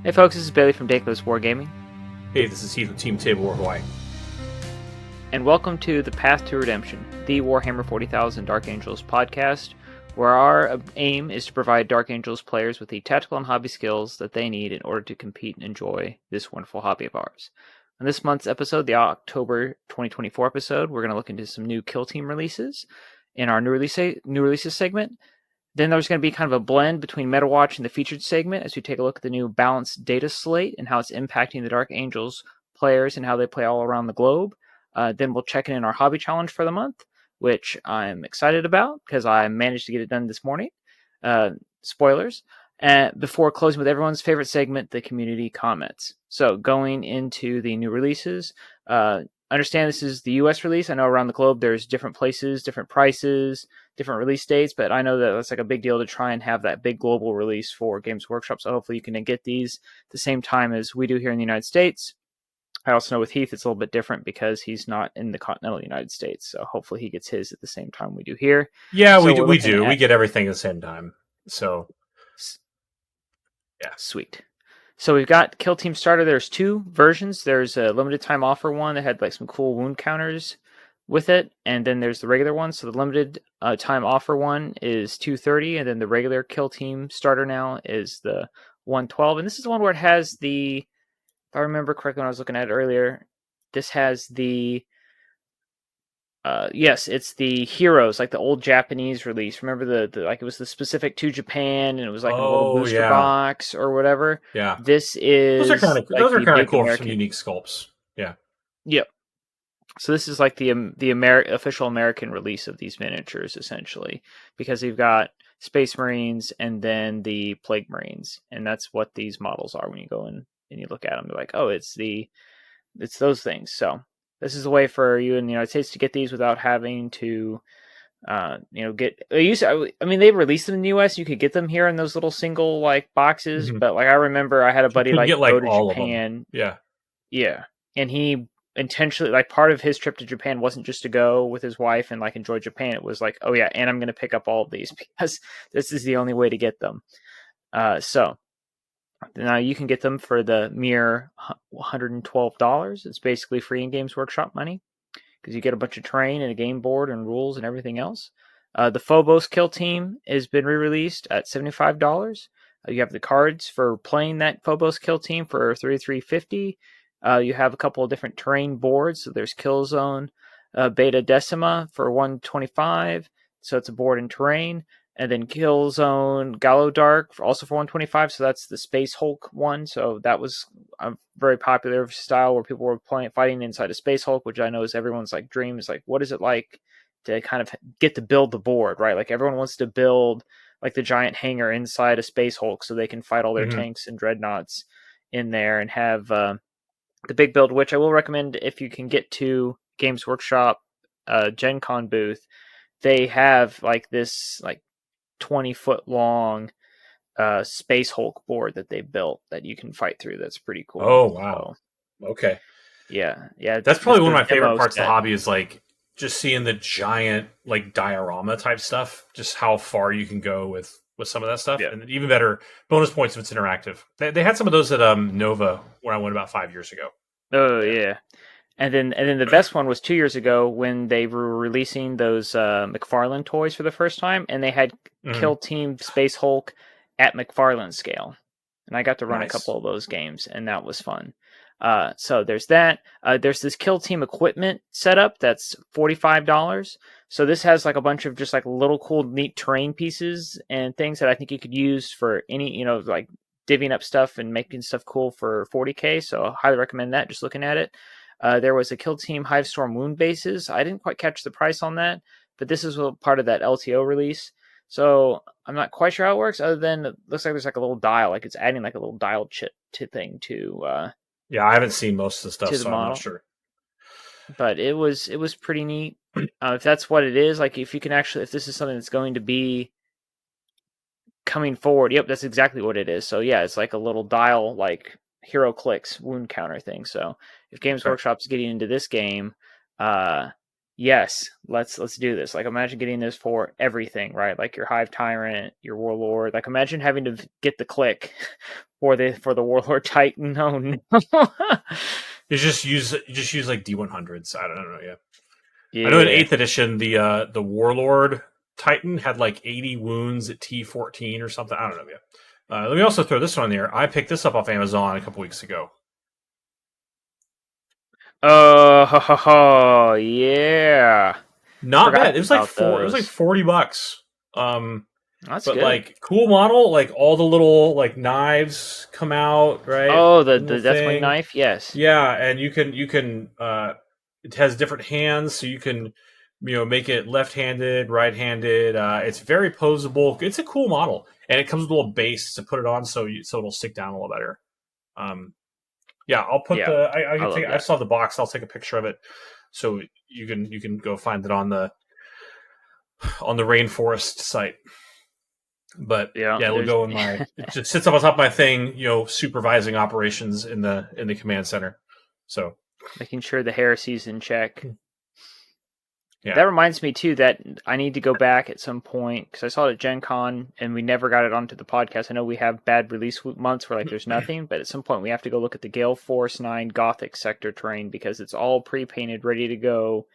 Hey folks, this is Bailey from Dank Wargaming, Hey, this is Heath with Team Table War Hawaii. and welcome to The Path to Redemption, the Warhammer 40,000 Dark Angels podcast, where our aim is to provide Dark Angels players with the tactical and hobby skills that they need in order to compete and enjoy this wonderful hobby of ours. On this month's episode, the October 2024 episode, we're going to look into some new Kill Team releases in our new releases segment. Then there's going to be kind of a blend between Meta Watch and the featured segment as we take a look at the new Balance Dataslate and how it's impacting the Dark Angels players and how they play all around the globe. Then we'll check in our hobby challenge for the month, which I'm excited about because I managed to get it done this morning. Spoilers. Before closing with everyone's favorite segment, the community comments. So going into the new releases, understand this is the US release. I know around the globe there's different places, different prices, different release dates, but I know that it's like a big deal to try and have that big global release for Games Workshop. So hopefully you can get these at the same time as we do here in the United States. I also know with Heath it's a little bit different because he's not in the continental United States. So hopefully he gets his at the same time we do here. Yeah, So we do. we're We looking do. at We get everything at the same time. So, yeah. Sweet. So we've got Kill Team Starter. There's two versions. There's a limited time offer one that had like some cool wound counters with it, and then there's the regular one. So the limited time offer one is $230, and then the regular Kill Team Starter now is the $112. And this is the one where it has the, if I remember correctly when I was looking at it earlier, this has the yes, it's the Heroes, like the old Japanese release. Remember the like it was the specific to Japan, and it was like in a little Oh, booster yeah. box or whatever. Yeah. This Those are is kind of like those are the kind of big cool for some American. unique sculpts. Yeah. Yep. So this is like the official American release of these miniatures, essentially, because you've got Space Marines and then the Plague Marines, and that's what these models are when you go in and you look at them. They're like, oh, it's those things. So this is a way for you in the United States to get these without having to get. I mean, they released them in the U.S. You could get them here in those little single like boxes, Hmm. but like I remember I had a You buddy couldn't like get like go to all of them. Japan. Yeah. Yeah, and he intentionally, like, part of his trip to Japan wasn't just to go with his wife and like enjoy Japan. It was like, oh yeah, and I'm going to pick up all of these because this is the only way to get them. So now you can get them for the mere $112. It's basically free in Games Workshop money because you get a bunch of terrain and a game board and rules and everything else. The Phobos Kill Team has been re-released at $75. You have the cards for playing that Phobos Kill Team for $33.50. You have a couple of different terrain boards. So there's Killzone Beta Decima for $125. So it's a board and terrain. And then Killzone Gallo Dark also for $125. So that's the Space Hulk one. So that was a very popular style where people were fighting inside a Space Hulk, which I know is everyone's like dream. Is like, what is it like to kind of get to build the board, right? Like everyone wants to build like the giant hangar inside a Space Hulk so they can fight all their Hmm. tanks and dreadnoughts in there and have the big build, which I will recommend if you can get to Games Workshop Gen Con booth. They have like this like 20-foot long Space Hulk board that they built that you can fight through. That's pretty cool. Oh, wow. So Okay. yeah, That's this probably one of the my favorite demo parts of the set. hobby is like just seeing the giant like diorama type stuff. Just how far you can go with some of that stuff, Yeah. and even better bonus points if it's interactive. They had some of those at Nova when I went about 5 years ago. Oh Yeah. yeah. And then the best one was 2 years ago when they were releasing those McFarlane toys for the first time, and they had Hmm. Kill Team Space Hulk at McFarlane scale, and I got to run a Nice. couple of those games, and that was fun. So there's that. There's this Kill Team equipment setup that's $45. So this has like a bunch of just like little cool, neat terrain pieces and things that I think you could use for any, like divvying up stuff and making stuff cool for 40K. So I highly recommend that. Just looking at it. There was a Kill Team Hivestorm wound bases. I didn't quite catch the price on that, but this is part of that LTO release. So I'm not quite sure how it works, other than it looks like there's like a little dial, like it's adding like a little dial chip to thing Yeah, I haven't seen most of the stuff, to the so I'm not model. sure. But it was pretty neat. If that's what it is, like if you can actually, if this is something that's going to be coming forward, yep, that's exactly what it is. So yeah, it's like a little dial, like hero clicks wound counter thing. So if Games Okay. Workshop's getting into this game, uh, yes, let's do this. Like, imagine getting this for everything, right? Like your Hive Tyrant, your Warlord. Like, imagine having to get the click for the Warlord Titan. Oh no. You just use like D100s. I don't know. Yeah, I know in Yeah. Eighth Edition the Warlord Titan had like 80 wounds at T14 or something. I don't know. Yeah. Let me also throw this one in there. I picked this up off Amazon a couple weeks ago. Oh, ho, ho, ho, yeah. Not Forgot bad. It was like about four. It was like those. $40. Um, That's but good. like cool model. Like all the little like knives come out right. Oh, the Little Deathwing thing. knife. Yes. Yeah, and you can it has different hands, so you can make it left-handed, right-handed. It's very posable. It's a cool model, and it comes with a little base to put it on, so it'll stick down a little better. Yeah, I'll put Yeah, the I I can take love I that. saw the box. I'll take a picture of it, so you can go find it on the rainforest site. But Yeah, yeah, it'll there's go in my. It just sits up on top of my thing, supervising operations in the command center. So making sure the heresy's in check. yeah. That reminds me too that I need to go back at some point because I saw it at Gen Con and we never got it onto the podcast. I know we have bad release months where like there's nothing, but at some point we have to go look at the Gale Force 9 Gothic sector terrain because it's all pre-painted, ready to go.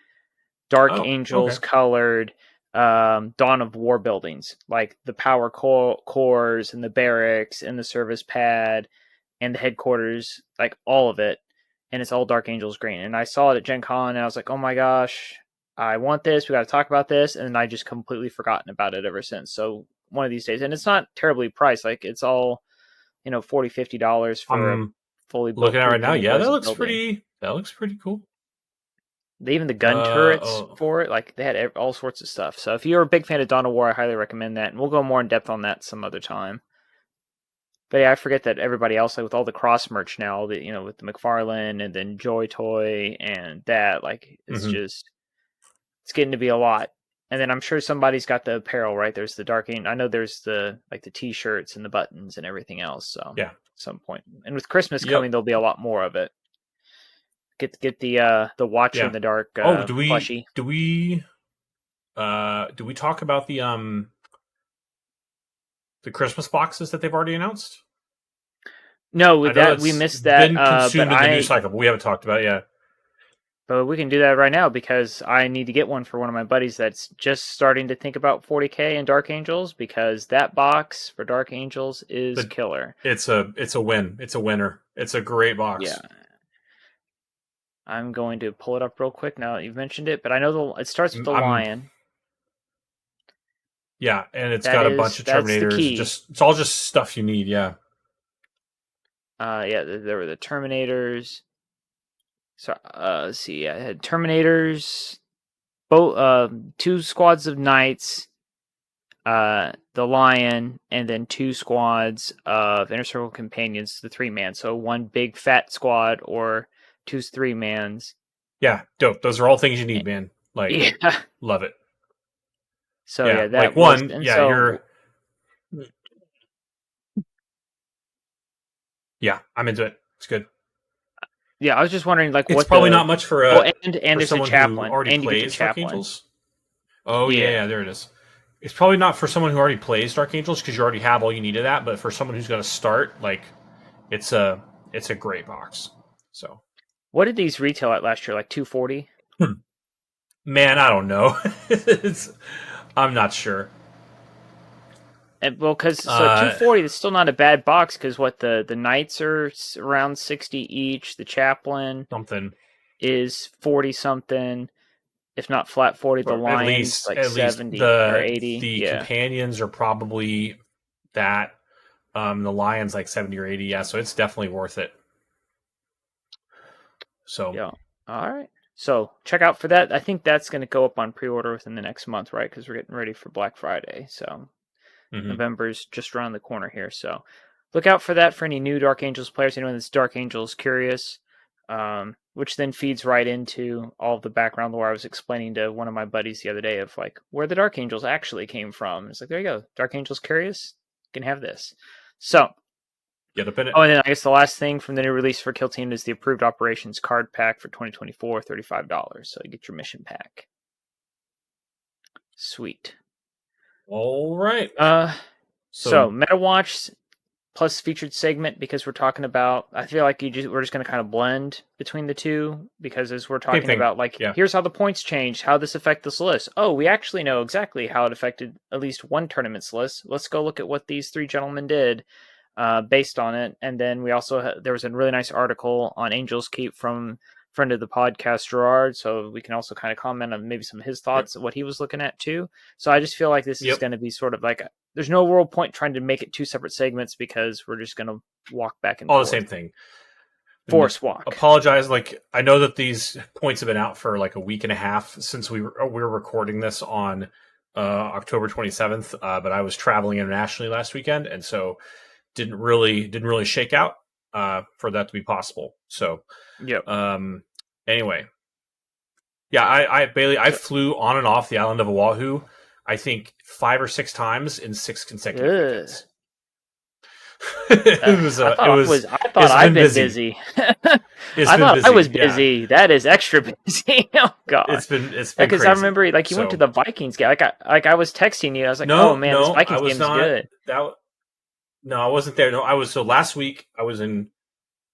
Dark Oh, okay. Angels colored, Dawn of War buildings like the power cores and the barracks and the service pad and the headquarters, like all of it, and it's all Dark Angels green. And I saw it at Gen Con, and I was like, oh my gosh, I want this. We got to talk about this, and I just completely forgotten about it ever since. So one of these days, and it's not terribly priced. Like it's all $40-$50 for a I'm fully built, looking at it right now. pre-painted Yeah, that Blizzard looks building. pretty. That looks pretty cool. Even the gun turrets Oh, for it, like they had all sorts of stuff. So if you're a big fan of Dawn of War, I highly recommend that, and we'll go more in depth on that some other time. But yeah, I forget that everybody else, like with all the cross merch now, that with the McFarlane and then Joy Toy and that, like hmm it's getting to be a lot. And then I'm sure somebody's got the apparel, right? There's the I know there's the t-shirts and the buttons and everything else. So at yeah, some point, and with Christmas yep, coming, there'll be a lot more of it. Get the Watcher in yeah. the Dark Oh, do we plushie. do we do we talk about the Christmas boxes that they've already announced? No, I with know that we it's missed that. been But consumed in the news cycle, but we haven't talked about it yet. But we can do that right now because I need to get one for one of my buddies that's just starting to think about 40K and Dark Angels because that box for Dark Angels is But killer. it's a win. It's a winner. It's a great Yeah, box. I'm going to pull it up real quick now that you've mentioned it, but I know it starts with the I'm lion. Yeah, and it's got a bunch of That's the Terminators. key. Just it's all just stuff you need. Yeah. Yeah, there were the Terminators. So let's see, I had Terminators, both 2 squads of knights, the lion, and then 2 squads of inner circle companions, the 3-man. So one big fat squad or 2 3-mans. Yeah, dope. Those are all things you need, man. Like, Yeah. love it. So Yeah, yeah, like that was, one, and yeah, so I'm into it. It's good. yeah, I was just wondering like It's what probably not much for and there's a someone who chaplain, already and you get the plays Dark chaplain. Angels. Oh yeah, Yeah. yeah, there it is. It's probably not for someone who already plays Dark Angels because you already have all you need of that. But for someone who's going to start, like, it's a it's a great box. So, What did these retail at last year? Like 240? man, I don't know. I'm not sure. And well, because so at Uh, 240, it's still not a bad box. Because what the knights are around 60 each. The chaplain something. is 40 something, if not flat 40. The Or at lion's least like at least 70 or the 80. the Yeah, companions are probably that. The Lions like 70 or 80. Yeah, so it's definitely worth it. So yeah. All right. So check out for that. I think that's going to go up on pre-order within the next month, right? Because we're getting ready for Black Friday. So mhm. November's just around the corner here. So look out for that for any new Dark Angels players. Anyone that's Dark Angels curious, which then feeds right into all of the background lore I was explaining to one of my buddies the other day of like where the Dark Angels actually came from. It's like, there you go. Dark Angels curious? You can have this. So, Get up in it. oh, and then I guess the last thing from the new release for Kill Team is the Approved Operations card pack for 2024, $35. So you get your mission pack. Sweet. All right. So Meta Watch plus featured segment, because we're talking about, I feel like we're just going to kind of blend between the two, because as we're talking about, like, Yeah. here's how the points changed, how this affect this list. Oh, we actually know exactly how it affected at least one tournament's list. Let's go look at what these three gentlemen did based on it. And then we also there was a really nice article on Angel's Keep from friend of the podcast Gerard, so we can also kind of comment on maybe some of his thoughts of what he was looking at too. So I just feel like this is going to be sort of like there's no real point trying to make it two separate segments, because we're just going to walk back and all forth. The same thing. Force walk. Apologize. Like, I know that these points have been out for like a week and a half since we were recording this on October 27th, but I was traveling internationally last weekend, and so didn't really shake out for that to be possible. So, anyway, yeah, Bailey, I flew on and off the island of Oahu, I think 5 or 6 times in 6 consecutive weekends. I thought I've been busy. I thought I was busy. Yeah. That is extra busy. Oh God, it's been because I remember like you went to the Vikings game. I was texting you. I was like, oh man, this Vikings game is good. No, I wasn't there. No, I was. So last week I was in.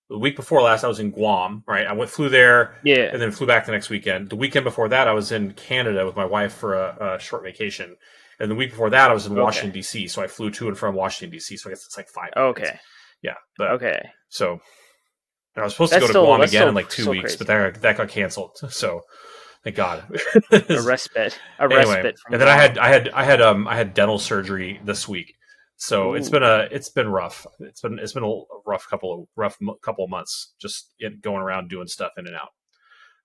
The week before last, I was in Guam. Right, I flew there, and then flew back the next weekend. The weekend before that, I was in Canada with my wife for a short vacation. And the week before that, I was in Washington, D.C., so I flew to and from Washington, D.C., so I guess it's like 5 Okay. minutes. Yeah. But, okay. So, I was supposed to go to Guam again in like 2 weeks, but that got canceled. So, thank God. A respite. Anyway, from and then I had dental surgery this week. So it's been rough. It's been a rough couple of months just going around doing stuff in and out.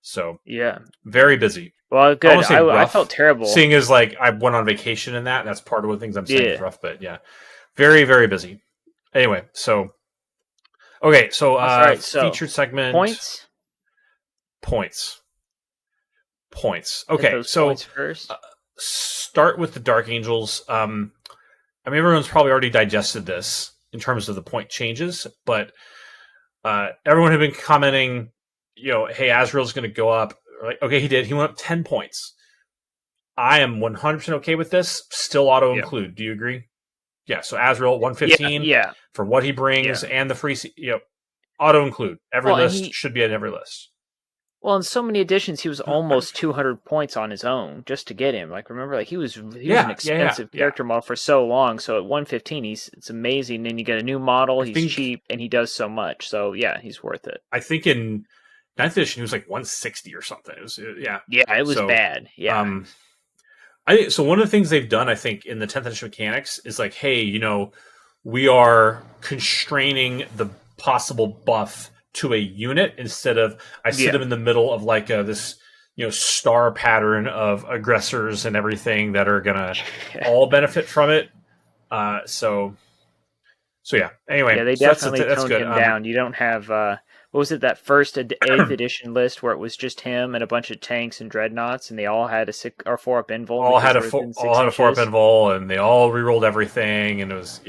So yeah, very busy. Well, good. I felt terrible. Seeing as like I went on vacation and that's part of the things I'm saying is rough. But yeah, very, very busy. Anyway, so okay, so featured segment points. Okay, so points first. Start with the Dark Angels. I mean, everyone's probably already digested this in terms of the point changes, but everyone had been commenting, hey, Azrael's going to go up. Like, okay, he did. He went up 10 points. I am 100% okay with this. Still auto-include. Do you agree? Yeah, so Azrael, 115 for what he brings and the free, auto-include. Every list should be in every list. Well, in so many editions, he was almost 200 points on his own just to get him. Like, remember, like he was an expensive character model for so long. So at 115, it's amazing. Then you get a new model. He's cheap and he does so much. So yeah, he's worth it. I think in 9th edition, he was like 160 or something. It was it was bad. Yeah. I think so. One of the things they've done, I think, in the 10th edition mechanics is like, hey, we are constraining the possible buff to a unit instead of I sit them in the middle of like this star pattern of aggressors and everything that are gonna all benefit from it. So yeah. Anyway, they definitely toned him down. You don't have what was it, that first 8th edition list where it was just him and a bunch of tanks and dreadnoughts, and they all had a 6 or 4-up invul. All had a 4-up invul, and they all rerolled everything, and it was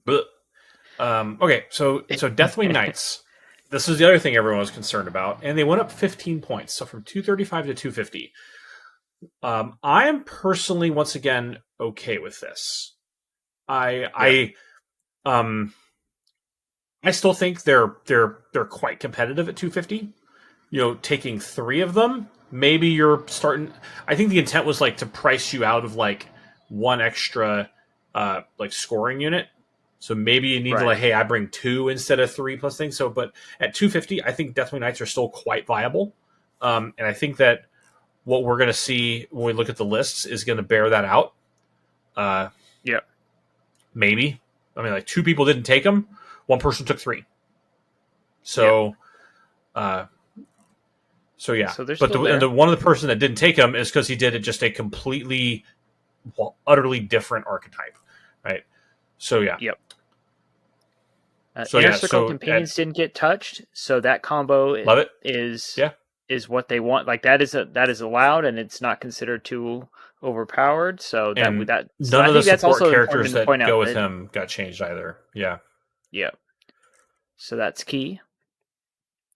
But, okay, so Deathwing Knights. This is the other thing everyone was concerned about, and they went up 15 points, so from 235 to 250. I am personally, once again, okay with this. I still think they're quite competitive at 250. Taking 3 of them, maybe you're starting. I think the intent was like to price you out of like 1 extra like scoring unit. So maybe you need to like, hey, I bring 2 instead of 3 plus things. So, but at 250, I think Deathwing Knights are still quite viable, and I think that what we're going to see when we look at the lists is going to bear that out. Maybe. I mean, like 2 people didn't take them. 1 person took 3. So, yeah. So but the one of the person that didn't take them is because he did it just a completely, utterly different archetype, right? So yeah. Yep. Inner Circle Companions didn't get touched, so that combo is what they want. Like that is allowed, and it's not considered too overpowered. So none of the support characters that go with him got changed either. Yeah. Yeah. So that's key.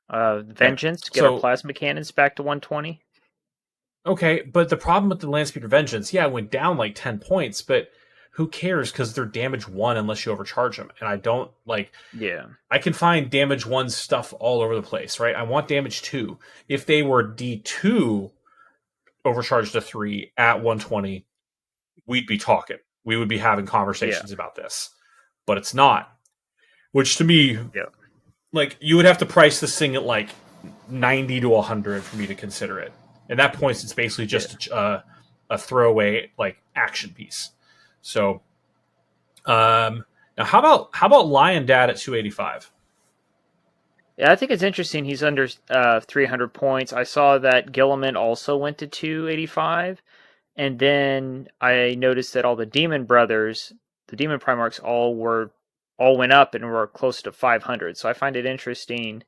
Vengeance, get our plasma cannons back to 120. Okay, but the problem with the Land Speeder Vengeance, yeah, it went down like 10 points, but who cares? Because they're damage 1 unless you overcharge them. And I don't like. Yeah. I can find damage 1 stuff all over the place, right? I want damage 2. If they were D2 overcharged to 3 at 120, we'd be talking. We would be having conversations about this. But it's not. Which to me, Yeah. like, you would have to price this thing at like 90 to 100 for me to consider it. At that point, it's basically just a throwaway like action piece. So, now how about Lion Dad at 285? Yeah, I think it's interesting. He's under 300 points. I saw that Gilliman also went to 285, and then I noticed that all the Demon Brothers, the Demon Primarchs, all went up and were close to 500. So I find it interesting,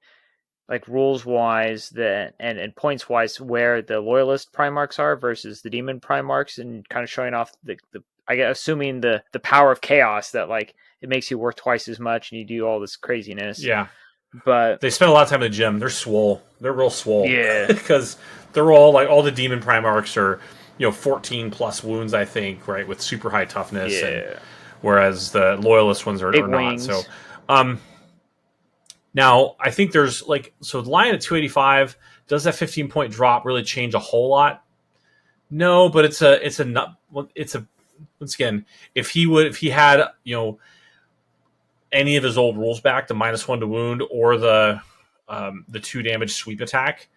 like rules wise, that and points wise, where the Loyalist Primarchs are versus the Demon Primarchs, and kind of showing off the I guess assuming the power of chaos, that like it makes you worth twice as much and you do all this craziness. Yeah, But they spend a lot of time in the gym. They're swole. They're real swole. yeah, Because they're all like all the Demon Primarchs are 14 plus wounds, I think, right, with super high toughness, and yeah, whereas the Loyalist ones are big not. wings. So, now I think there's like the Lion at 285. Does that 15-point drop really change a whole lot? No, but it's a once again, if he had any of his old rules back, the -1 to wound or the 2 damage sweep attack,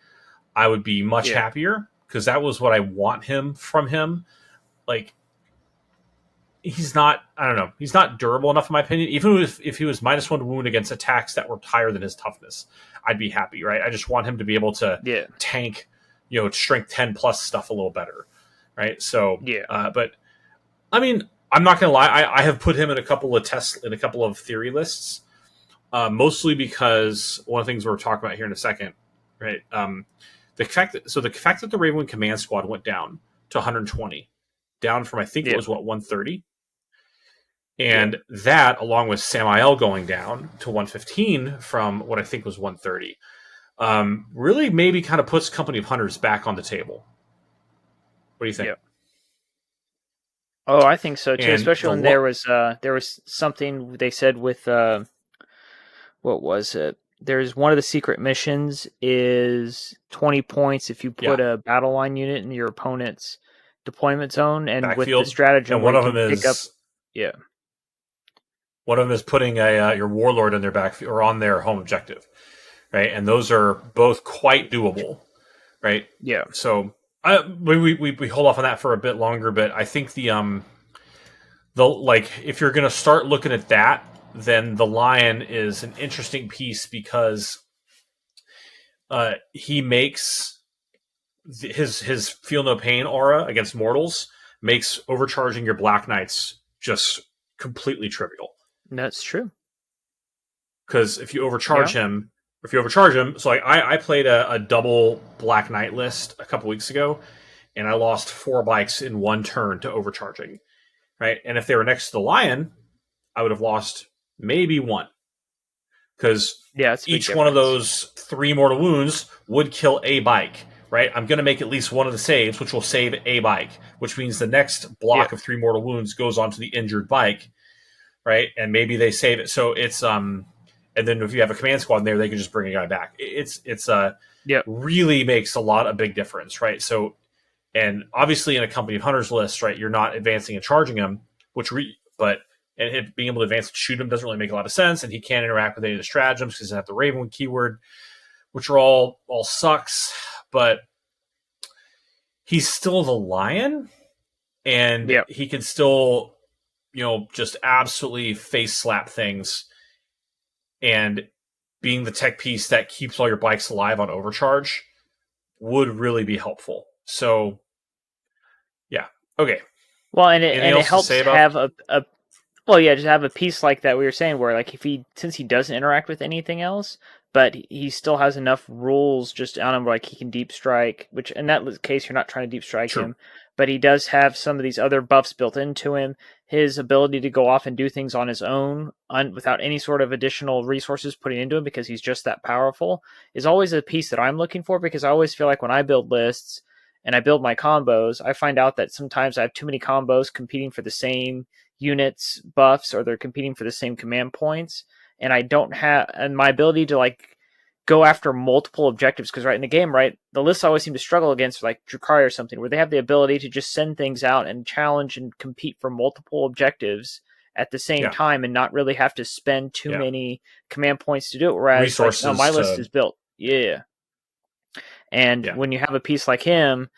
I would be much happier, because that was what I want from him. Like, he's not, I don't know, he's not durable enough in my opinion. Even if he was -1 to wound against attacks that were higher than his toughness, I'd be happy, right? I just want him to be able to tank, strength 10 plus stuff a little better, right? So, but I mean, I'm not gonna lie, I have put him in a couple of theory lists, mostly because one of the things we're talking about here in a second, right? The fact that the Ravenwing Command Squad went down to 120, down from I think it was 130, and that, along with Samael going down to 115 from what I think was 130, really maybe kind of puts Company of Hunters back on the table. What do you think? Yeah. Oh, I think so too. And Especially when there was something they said with what was it? There's one of the secret missions is 20 points if you put a battle line unit in your opponent's deployment zone, and backfield, with the stratagem, and one of them is one of them is putting your warlord in their backfield or on their home objective, right? And those are both quite doable, right? Yeah. So we hold off on that for a bit longer, but I think the if you're going to start looking at that, then the Lion is an interesting piece, because he makes his feel no pain aura against mortals makes overcharging your Black Knights just completely trivial. That's true. Because if you overcharge him, so like I played a double Black Knight list a couple weeks ago, and I lost 4 bikes in one turn to overcharging, right? And if they were next to the Lion, I would have lost maybe 1. Because each one of those 3 mortal wounds would kill a bike, right? I'm going to make at least one of the saves, which will save a bike, which means the next block of 3 mortal wounds goes onto the injured bike, right? And maybe they save it. So it's and then if you have a command squad in there, they can just bring a guy back. It's really makes a big difference, right? So, and obviously in a Company of Hunters list, right, you're not advancing and charging him, and being able to advance and shoot him doesn't really make a lot of sense, and he can't interact with any of the stratagems because he doesn't have the Ravenwing keyword, which are all sucks. But he's still the Lion, and he can still, just absolutely face slap things, and being the tech piece that keeps all your bikes alive on overcharge would really be helpful. So, yeah, okay. Well, and it helps have just have a piece like that we were saying, where like since he doesn't interact with anything else, but he still has enough rules just on him, like he can deep strike, which in that case you're not trying to deep strike him, but he does have some of these other buffs built into him. His ability to go off and do things on his own without any sort of additional resources putting into him, because he's just that powerful, is always a piece that I'm looking for, because I always feel like when I build lists, and I build my combos, I find out that sometimes I have too many combos competing for the same units buffs, or they're competing for the same command points, and I don't have, and my ability to like go after multiple objectives, because right in the game, right, the lists I always seem to struggle against, like Drukhari or something, where they have the ability to just send things out and challenge and compete for multiple objectives at the same Yeah. time and not really have to spend too Yeah. many command points to do it. Whereas Resources. like, no, my list is built. Yeah. And Yeah. when you have a piece like him,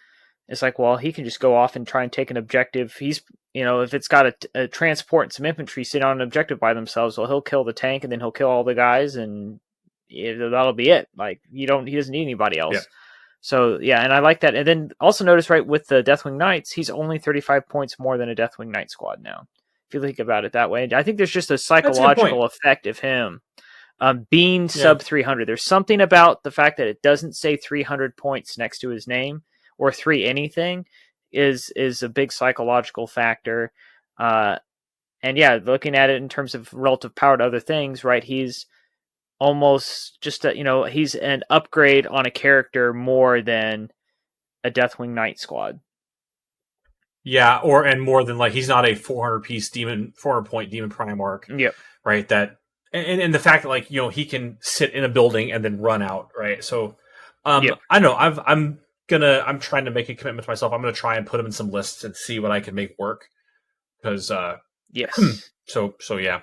it's like, well, he can just go off and try and take an objective. He's, if it's got a transport and some infantry sitting on an objective by themselves, well, he'll kill the tank and then he'll kill all the guys, and that'll be it. Like, he doesn't need anybody else. Yeah. So yeah, and I like that. And then also notice, right, with the Deathwing Knights, he's only 35 points more than a Deathwing Knight squad now. If you think about it that way, I think there's just a psychological effect of him being sub 300. There's something about the fact that it doesn't say 300 points next to his name, or 3 anything, is a big psychological factor. And yeah, looking at it in terms of relative power to other things, right, he's almost just he's an upgrade on a character more than a Deathwing Knight squad. Yeah, and more than, like, he's not a 400 point demon Primarch. Yep. Right. That and the fact that, like, he can sit in a building and then run out. Right. So, Yep. I know I'm trying to make a commitment to myself. I'm gonna try and put him in some lists and see what I can make work. Because yes. So yeah.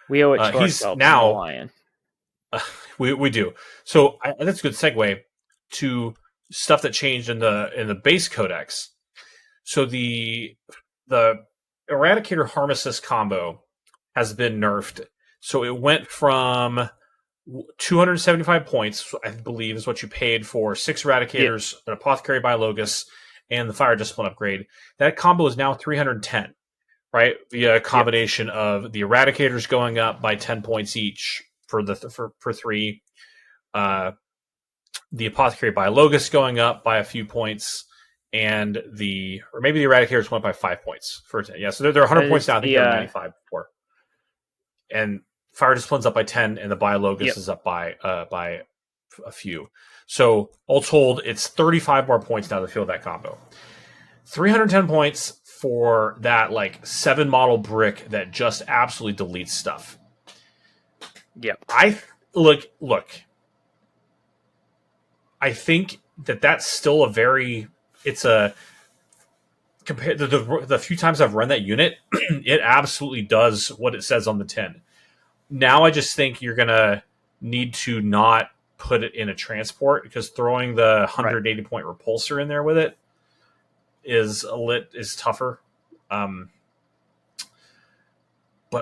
We owe it to he's ourselves now Lion. We do. So that's a good segue to stuff that changed in the base codex. So the Eradicator Harmesis combo has been nerfed. So it went from 275 points, I believe, is what you paid for 6 Eradicators, an Apothecary Biologus, and the Fire Discipline upgrade. That combo is now 310, right? Via a combination of the Eradicators going up by 10 points each for 3, the Apothecary Biologus going up by a few points, and or maybe the Eradicators went by 5 points for 10. Yeah, so they're 100 points now. I think they're 95 before. And Fire Discipline's up by 10, and the Biologus is up by a few. So all told, it's 35 more points now to fill that combo. 310 points for that, like, 7 model brick that just absolutely deletes stuff. Yep. Look. I think that's still a very. It's a compared to the few times I've run that unit, it absolutely does what it says on the tin. Now I just think you're gonna need to not put it in a transport, because throwing the 180 point repulsor in there with it is tougher. But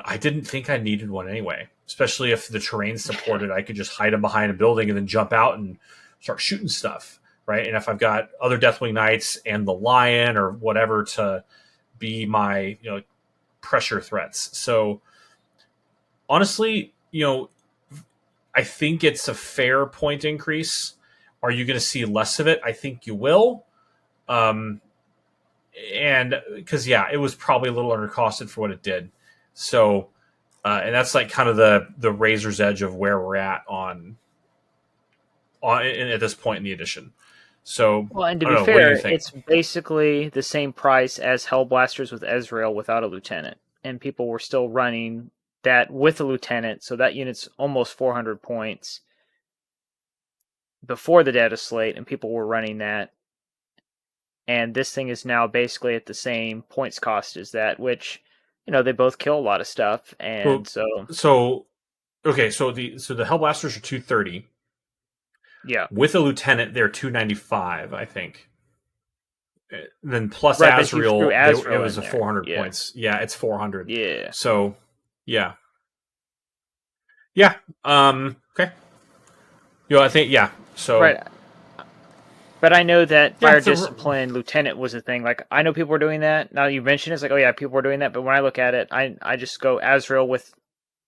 I didn't think I needed one anyway, especially if the terrain supported. I could just hide them behind a building and then jump out and start shooting stuff, right? And if I've got other Deathwing Knights and the Lion or whatever to be my pressure threats. So honestly, I think it's a fair point increase. Are you going to see less of it? I think you will. And because it was probably a little undercosted for what it did. So, and that's like kind of the razor's edge of where we're at at this point in the edition. So, well, and to be fair, it's basically the same price as Hellblasters with Ezreal without a lieutenant, and people were still running that with a lieutenant, so that unit's almost 400 points before the Dataslate, and people were running that. And this thing is now basically at the same points cost as that, which, they both kill a lot of stuff, and so the Hellblasters are 230. Yeah. With a lieutenant, they're 295, I think. And then plus Azrael, it was a 400 points. Yeah, it's 400. Yeah. So, yeah. Yeah. Okay. I think, so. Right. But I know that Fire Discipline Lieutenant was a thing. Like, I know people were doing that. Now you mention it, it's like, oh yeah, people were doing that. But when I look at it, I just go Azrael with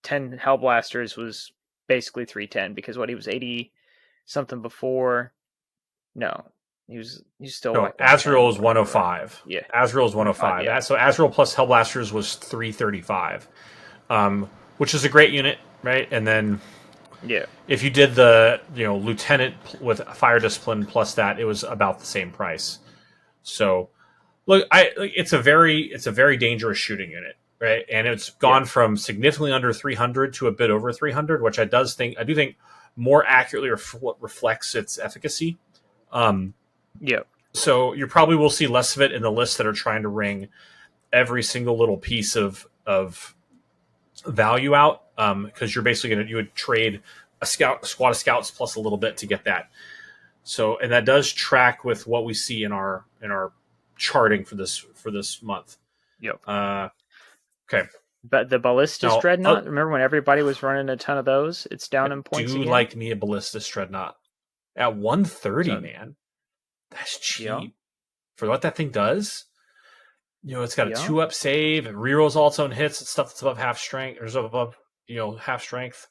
10 Hellblasters was basically 310, because he was 80 something before. No, he was still. No, Azrael is 105. Yeah, Azrael is 105. Yeah. So Azrael plus Hellblasters was 335, which is a great unit, right? And then if you did the Lieutenant with Fire Discipline plus that, it was about the same price. So look, it's a very dangerous shooting unit, right? And it's Yeah. gone from significantly under 300 to a bit over 300, which I do think more accurately reflects its efficacy. Yeah. So you probably will see less of it in the lists that are trying to wring every single little piece of value out, because you're basically you would trade a squad of scouts plus a little bit to get that. So, and that does track with what we see in our charting for this month. Yep. Okay. But the Ballistas Now, Dreadnought, remember when everybody was running a ton of those? It's down in points do again. like me a Ballistas Dreadnought at 130, So, man. That's cheap yeah. for what that thing does. It's got a Yeah. 2-up save. It rerolls all its own hits. It's stuff that's above half strength, or above half strength.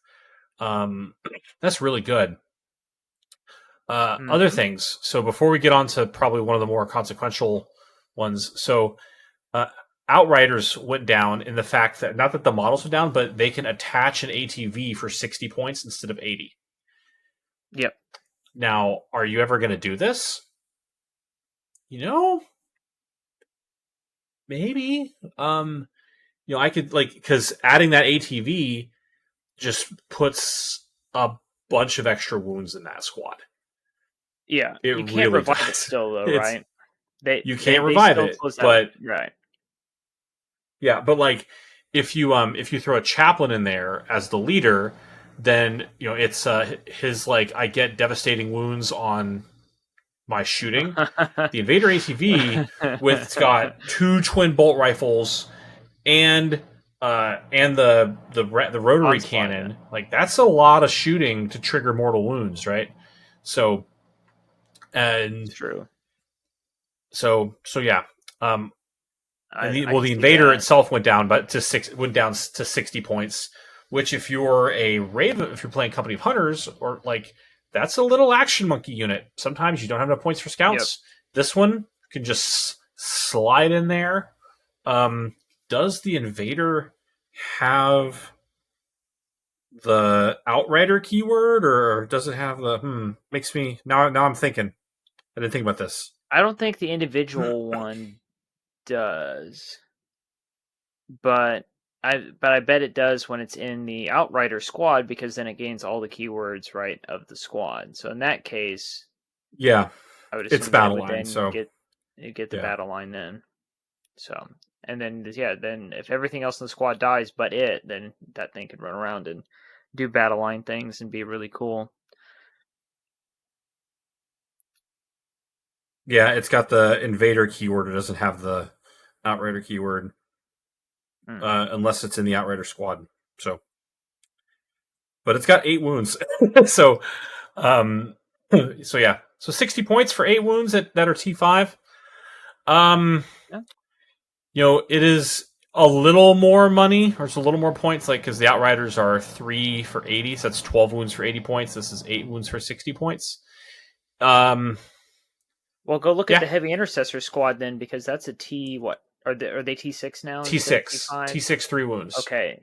That's really good. Other things. So before we get on to probably one of the more consequential ones, so Outriders went down in the fact that not that the models went down, but they can attach an ATV for 60 points instead of 80. Yep. Now, are you ever going to do this? Maybe. I could because adding that ATV just puts a bunch of extra wounds in that squad. Yeah, It you can't really revive does. it still, though, right? You can't revive it, but right. Yeah, but if you throw a chaplain in there as the leader, then it's his I get devastating wounds on my shooting. The Invader ATV it's got 2 twin bolt rifles and the rotary cannon. That's a lot of shooting to trigger mortal wounds, right? So and It's true. So yeah. The Invader that. itself went down, but to 60 points. Which, if you're a Raven, if you're playing Company of Hunters, or that's a little action monkey unit. Sometimes you don't have enough points for scouts. Yep. This one can just slide in there. Does the Invader have the Outrider keyword, or does it have the? Makes me now. I'm thinking. I didn't think about this. I don't think the individual one does, but I bet it does when it's in the Outrider squad, because then it gains all the keywords, right, of the squad. So in that case, yeah, I would assume it's battle would line. then So get the battle line then. So and then then if everything else in the squad dies but then that thing could run around and do battle line things and be really cool. Yeah, it's got the Invader keyword. It doesn't have the Outrider keyword, unless it's in the Outrider squad. So, but it's got 8 wounds. So yeah. So 60 points for 8 wounds that are T5. It is a little more money, or it's a little more points, because the Outriders are 3 for 80, so that's 12 wounds for 80 points. This is 8 wounds for 60 points. Well, go look at the Heavy Intercessor squad then, because that's a T. What are they T6 now? T6. T6 3 wounds. Okay,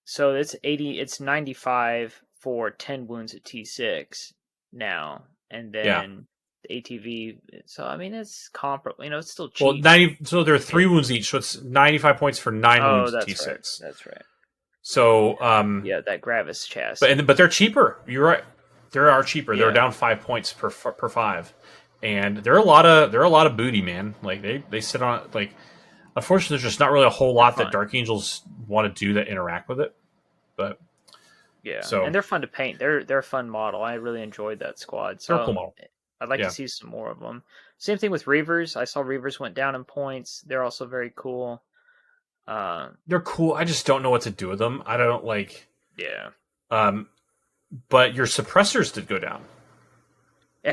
so it's 80. It's 95 for 10 wounds at T6 now, and then the ATV. So I mean, it's comparable. It's still cheap. Well, 90. So there are 3 wounds each, so it's 95 points for 9 wounds at T6. Right. That's right. So that Gravis chest. But they're cheaper. You're right. They are cheaper. They're down 5 points per 5. And they're a lot of booty, man. They sit on unfortunately there's just not really a whole lot that Dark Angels want to do that interact with it. But and they're fun to paint. They're a fun model. I really enjoyed that squad. So they're a cool model. I'd like to see some more of them. Same thing with Reavers. I saw Reavers went down in points. They're also very cool. They're cool. I just don't know what to do with them. I don't like. Yeah. But your suppressors did go down.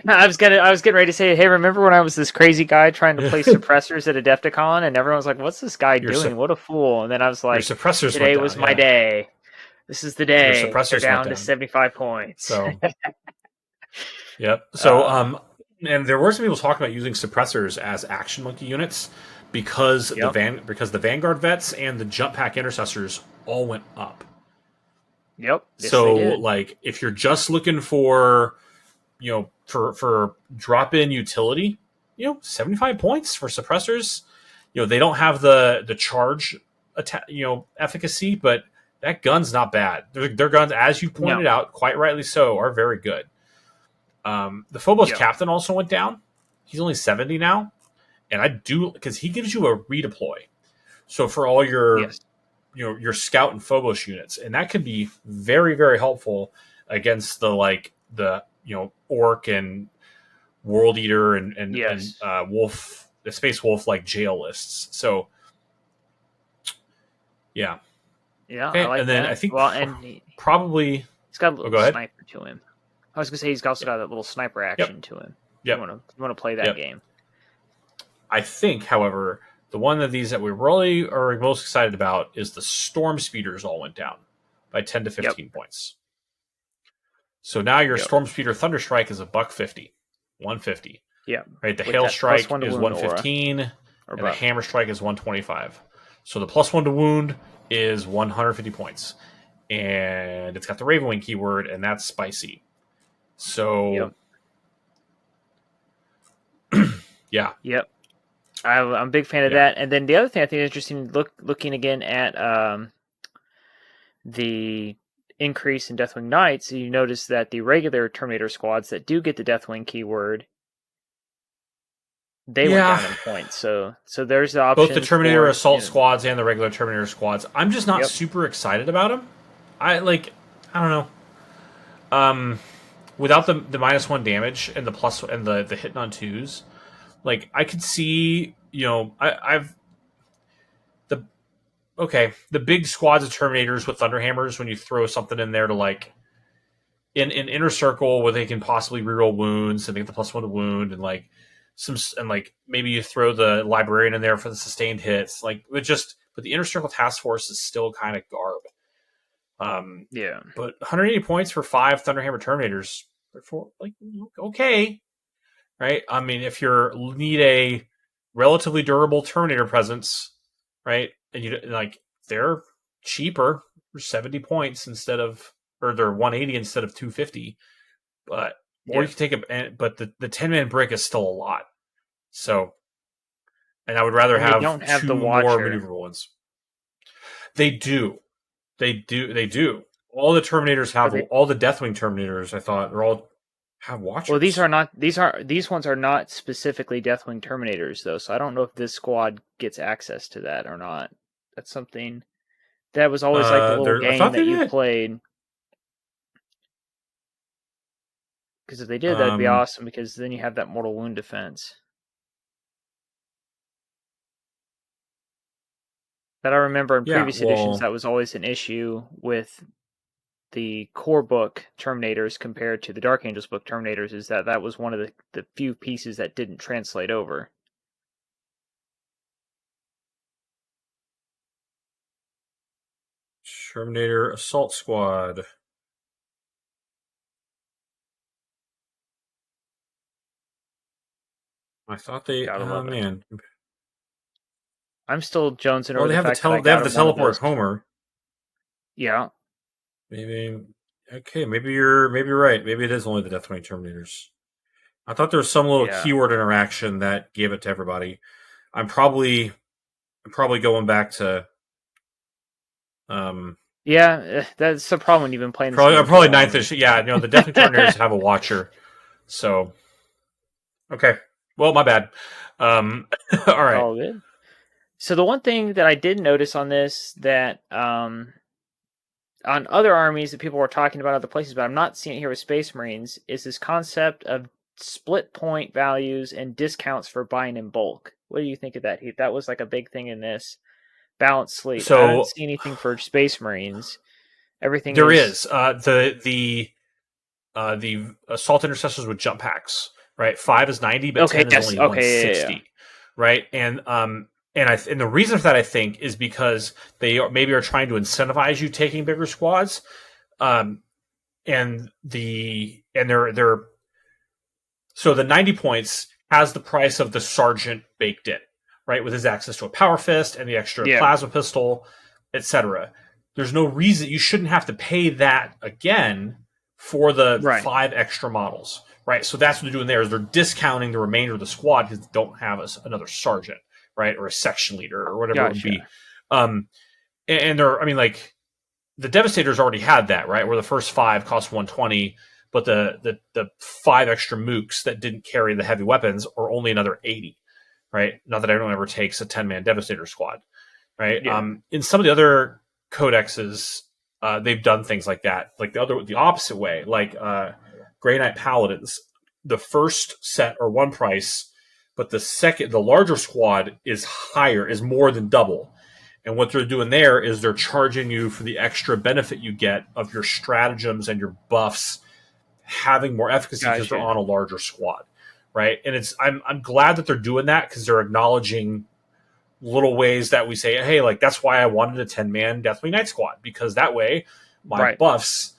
I was getting ready to say, hey, remember when I was this crazy guy trying to play suppressors at Adepticon, and everyone was like, "What's this guy doing? What a fool!" And then I was like, your suppressors "Today was my day. This is the day." Your suppressors They're down to 75 points. So, yep. So, and there were some people talking about using suppressors as action monkey units because the Vanguard vets and the jump pack intercessors all went up. Yep. Yes, so, if you're just looking for for drop-in utility, 75 points for suppressors. They don't have the charge efficacy, but that gun's not bad. Their guns, as you pointed out, quite rightly so, are very good. The Phobos captain also went down. He's only 70 now, and I do, because he gives you a redeploy. So for all your your scout and Phobos units, and that could be very, very helpful against the orc and world eater and wolf, the space wolf like jail lists. So yeah. Okay, I like and then that. I think probably he's got a little sniper to him. I was gonna say he's also got that little sniper action to him. You want to play that game. I think, however, the one of these that we really are most excited about is the Storm Speeders all went down by 10 to 15 points. So now your Storm Speeder Thunderstrike is $150, 150. Yeah. Right. The Hail Strike is 115, and the Hammer Strike is 125. So the +1 to wound is 150 points, and it's got the Ravenwing keyword, and that's spicy. So, yeah. Yep. I'm a big fan of that. And then the other thing I think is interesting, looking again at the increase in Deathwing Knights, you notice that the regular Terminator squads that do get the Deathwing keyword, they went down in points. So there's the option. Both the Terminator Assault squads and the regular Terminator squads. I'm just not super excited about them. I don't know. Without the -1 damage and the plus and the hitting on twos, I could see, the big squads of Terminators with Thunderhammers, when you throw something in there to in Inner Circle where they can possibly reroll wounds and they get the +1 to wound, and maybe you throw the Librarian in there for the sustained hits. But the Inner Circle Task Force is still kind of garb. But 180 points for 5 Thunderhammer Terminators, okay, right? I mean, if you need a relatively durable Terminator presence, right, and they're cheaper for 70 points or they're 180 instead of 250, or you can take but the 10-man brick is still a lot. So, and I would rather have two more maneuverable ones. They do. All the Terminators have all the Deathwing Terminators. I thought are all have Watchers. Well, these ones are not specifically Deathwing Terminators though, so I don't know if this squad gets access to that or not. That's something that was always the little game that you played. Because if they did, that'd be awesome. Because then you have that mortal wound defense. That I remember in previous editions, that was always an issue with the core book Terminators compared to the Dark Angels book Terminators, is that was one of the few pieces that didn't translate over. Terminator Assault Squad. I thought they... Oh, man. I'm still jonesing over the fact that they have the teleport Homer. Yeah. Maybe... Okay, maybe you're right. Maybe it is only the Deathwing Terminators. I thought there was some little keyword interaction that gave it to everybody. I'm probably going back to... Yeah, that's the problem when you've been playing this. Probably 9th issue. Yeah, the Deathwing Terminators have a Watcher. So... Okay. Well, my bad. All right. All good. So the one thing that I did notice on this that on other armies that people were talking about other places, but I'm not seeing it here with Space Marines, is this concept of split point values and discounts for buying in bulk. What do you think of that, Heath? That was a big thing in this Balance Slate. So, I don't see anything for Space Marines. Everything there is the Assault Intercessors with jump packs. Right, 5 is 90, but 10 is only 160. Right, and the reason for that, I think, is because they maybe are trying to incentivize you taking bigger squads, so the 90 points has the price of the sergeant baked in, right, with his access to a power fist and the extra plasma pistol, etc. There's no reason you shouldn't have to pay that again for the 5 extra models. right? So that's what they're doing there is they're discounting the remainder of the squad because they don't have another sergeant, right, or a section leader or whatever it would be. And they're, I mean, like the Devastators already had that, right, where the first 5 cost 120, but the 5 extra mooks that didn't carry the heavy weapons are only another 80, right? Not that anyone ever takes a 10-man Devastator squad, right? Yeah. In some of the other codexes, they've done things like that, like the opposite way, like Grey Knight Paladins. The first set are one price, but the larger squad is higher, is more than double. And what they're doing there is they're charging you for the extra benefit you get of your stratagems and your buffs having more efficacy because they're on a larger squad, right? And I'm glad that they're doing that because they're acknowledging little ways that we say, hey, like that's why I wanted a 10-man Deathly Knight squad, because that way my buffs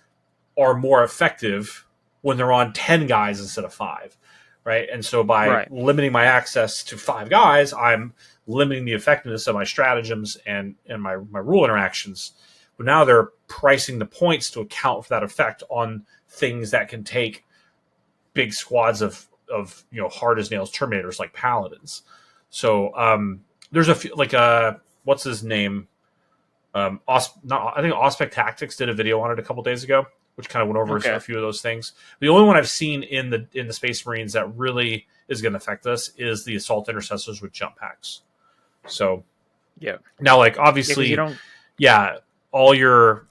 are more effective when they're on 10 guys instead of 5, right? And so by limiting my access to 5 guys, I'm limiting the effectiveness of my stratagems and my rule interactions. But now they're pricing the points to account for that effect on things that can take big squads of hard as nails Terminators like Paladins. So there's a few, like what's his name? I think Ospec Tactics did a video on it a couple days ago, which kind of went over a few of those things. The only one I've seen in the Space Marines that really is going to affect us is the Assault Intercessors with jump packs. So now, like obviously, all your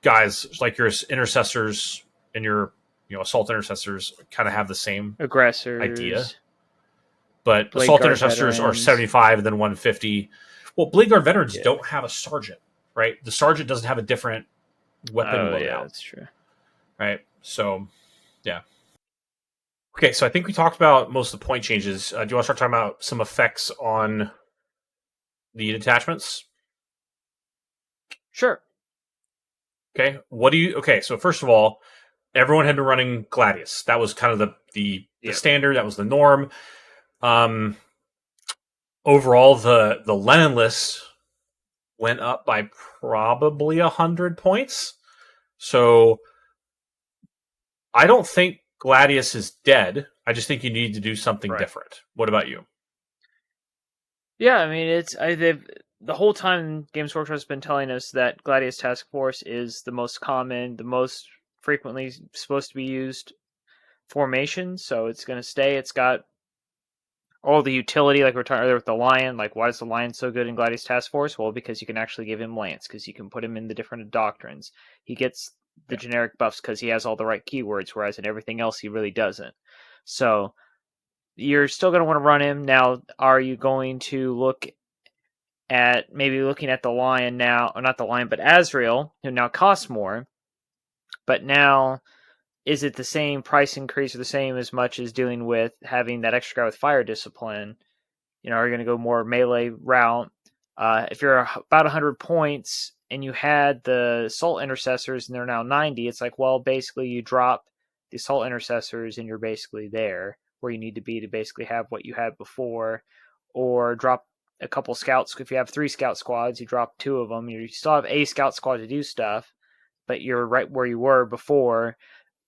guys like your intercessors and your Assault Intercessors kind of have the same aggressors idea. But Blade Assault Guard Intercessors veterans are 75 and then 150. Well, Blade Guard Veterans don't have a sergeant, right? The sergeant doesn't have a different weapon loadout. Yeah, that's true. Right? So, yeah. Okay, so I think we talked about most of the point changes. Do you want to start talking about some effects on the detachments? Sure. Okay, so first of all, everyone had been running Gladius. That was kind of the standard. That was the norm. Overall, the Lenin list went up by probably 100 points. So I don't think Gladius is dead. I just think you need to do something different. What about you? Yeah, I mean, the whole time Games Workshop has been telling us that Gladius Task Force is the most common, the most frequently supposed to be used formation, so it's going to stay. It's got all the utility, like we were talking earlier with the Lion. Like, why is the Lion so good in Gladius Task Force? Well, because you can actually give him Lance, because you can put him in the different doctrines. He gets the generic buffs because he has all the right keywords, whereas in everything else he really doesn't. So you're still going to want to run him. Now, are you going to look at looking at the Lion now, or not the Lion, but Azrael, who now costs more, but now is it the same price increase or the same as much as dealing with having that extra guy with fire discipline? Are you going to go more melee route? If you're about 100 points and you had the Assault Intercessors and they're now 90, it's like, well, basically you drop the Assault Intercessors and you're basically there where you need to be to basically have what you had before, or drop a couple scouts. If you have 3 scout squads, you drop 2 of them. You still have a scout squad to do stuff, but you're right where you were before.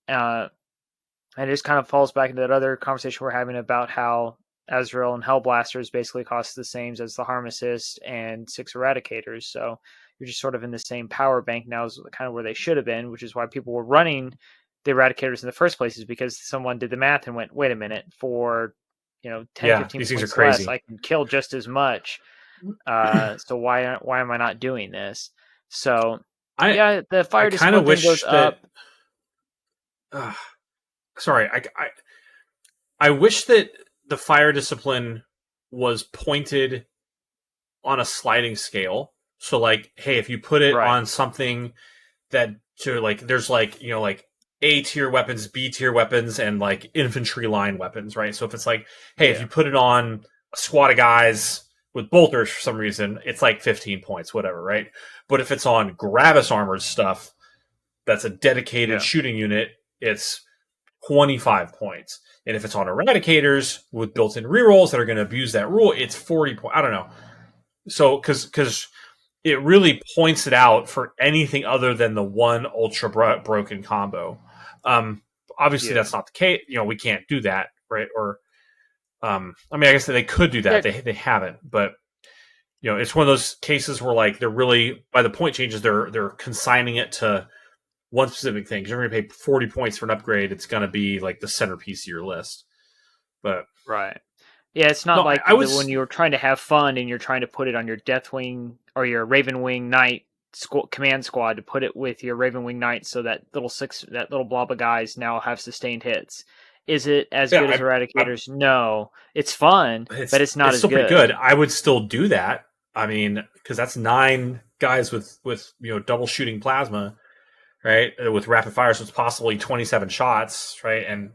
And it just kind of falls back into that other conversation we're having about how Azrael and Hellblasters basically cost the same as the Harm Assist and 6 Eradicators. So you're just sort of in the same power bank now as kind of where they should have been, which is why people were running the Eradicators in the first place, is because someone did the math and went, wait a minute, for 10, 15 these points things are crazy. less, I can kill just as much. So why am I not doing this? So the fire discipline thing goes up. Sorry, I wish that the fire discipline was pointed on a sliding scale. So, like, hey, if you put it on something that there's A tier weapons, B tier weapons, and like infantry line weapons, right? So if it's like, hey, if you put it on a squad of guys with bolters for some reason, it's like 15 points, whatever, right? But if it's on Gravis armored stuff, that's a dedicated shooting unit, it's 25 points. And if it's on Eradicators with built-in rerolls that are going to abuse that rule, it's 40 points. I don't know. So, because it really points it out for anything other than the one ultra broken combo. obviously that's not the case. We can't do that, right? Or I mean, I guess they could do that. They haven't, but it's one of those cases where like they're really, by the point changes, they're consigning it to one specific thing. 'Cause you're going to pay 40 points for an upgrade. It's going to be like the centerpiece of your list. But right. Yeah, it's not like when you're trying to have fun and you're trying to put it on your Deathwing or your Ravenwing Knight command squad to put it with your Ravenwing Knight, so that little blob of guys now have sustained hits. Is it as good as Eradicators? No, it's fun, but it's not as good. Pretty good. I would still do that. I mean, because that's 9 guys with double shooting plasma, right? With rapid fire, so it's possibly 27 shots, right? And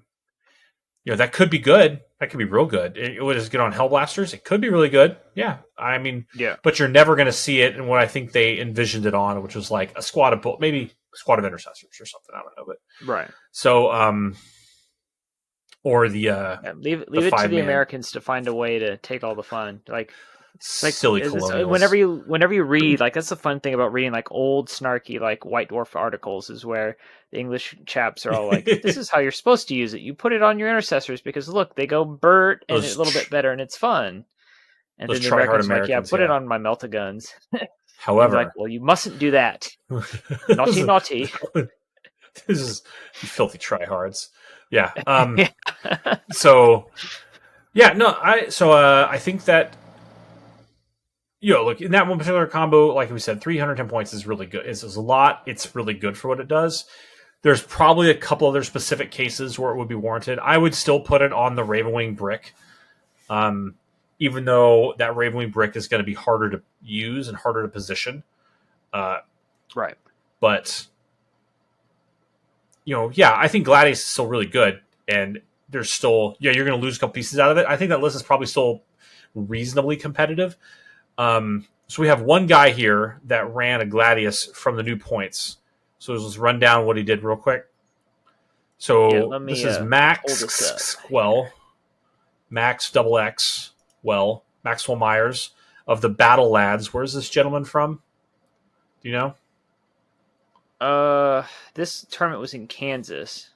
that could be good. That could be real good. It would just get on Hellblasters. It could be really good. Yeah. I mean, but you're never going to see it in what I think they envisioned it on, which was like a squad of maybe a squad of intercessors or something. I don't know, but right. So, or the leave it to the Americans to find a way to take all the fun. Like silly colonials. Whenever you read, like, that's the fun thing about reading like old snarky like White Dwarf articles, is where the English chaps are all like, this is how you're supposed to use it. You put it on your intercessors because look, they go Bert and it's a little bit better and it's fun. And then the Americans are like, yeah, put it on my Meltaguns. However, like, well, you mustn't do that. Naughty. This is filthy tryhards. Yeah. So yeah, no, I think that look, in that one particular combo, like we said, 310 points is really good. It's a lot. It's really good for what it does. There's probably a couple other specific cases where it would be warranted. I would still put it on the Ravenwing brick, even though that Ravenwing brick is going to be harder to use and harder to position. Right. But, yeah, I think Gladius is still really good. And there's still, you're going to lose a couple pieces out of it. I think that list is probably still reasonably competitive. So we have one guy here that ran a Gladius from the new points. So let's run down what he did real quick. So this is Max Maxwell Myers of the Battle Lads. Where's this gentleman from? Do you know? This tournament was in Kansas.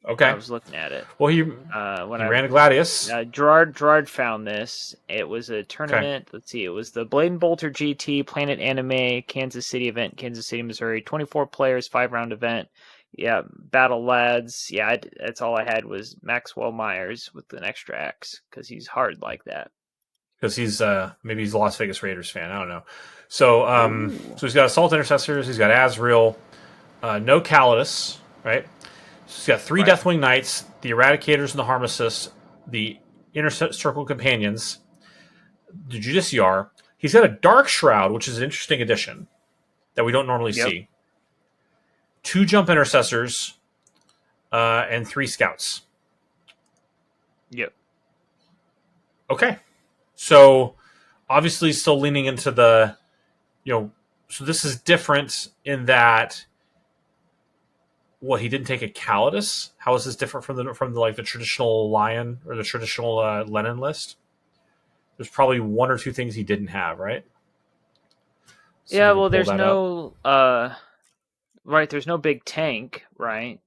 Okay. I was looking at it. Well, he ran a Gladius. Gerard found this. It was a tournament. Okay. Let's see. It was the Blade and Bolter GT Planet Anime Kansas City event, Kansas City, Missouri. 24 players, 5-round event. Yeah, Battle Lads. Yeah, that's all I had was Maxwell Myers with an extra X because he's hard like that. Because he's maybe he's a Las Vegas Raiders fan. I don't know. So so he's got Assault Intercessors. He's got Azrael. No Calidus, right? So he's got 3 Deathwing Knights, the Eradicators and the Harmocists, the Inner Circle Companions, the Judiciar. He's got a Dark Shroud, which is an interesting addition that we don't normally see. 2 Jump Intercessors, and 3 Scouts. Yep. Okay. So obviously still leaning into the, so this is different in that, he didn't take a Calidus. How is this different from the traditional Lion or the traditional Lenin list? There's probably 1 or 2 things he didn't have, right? So yeah, well, there's no there's no big tank, right?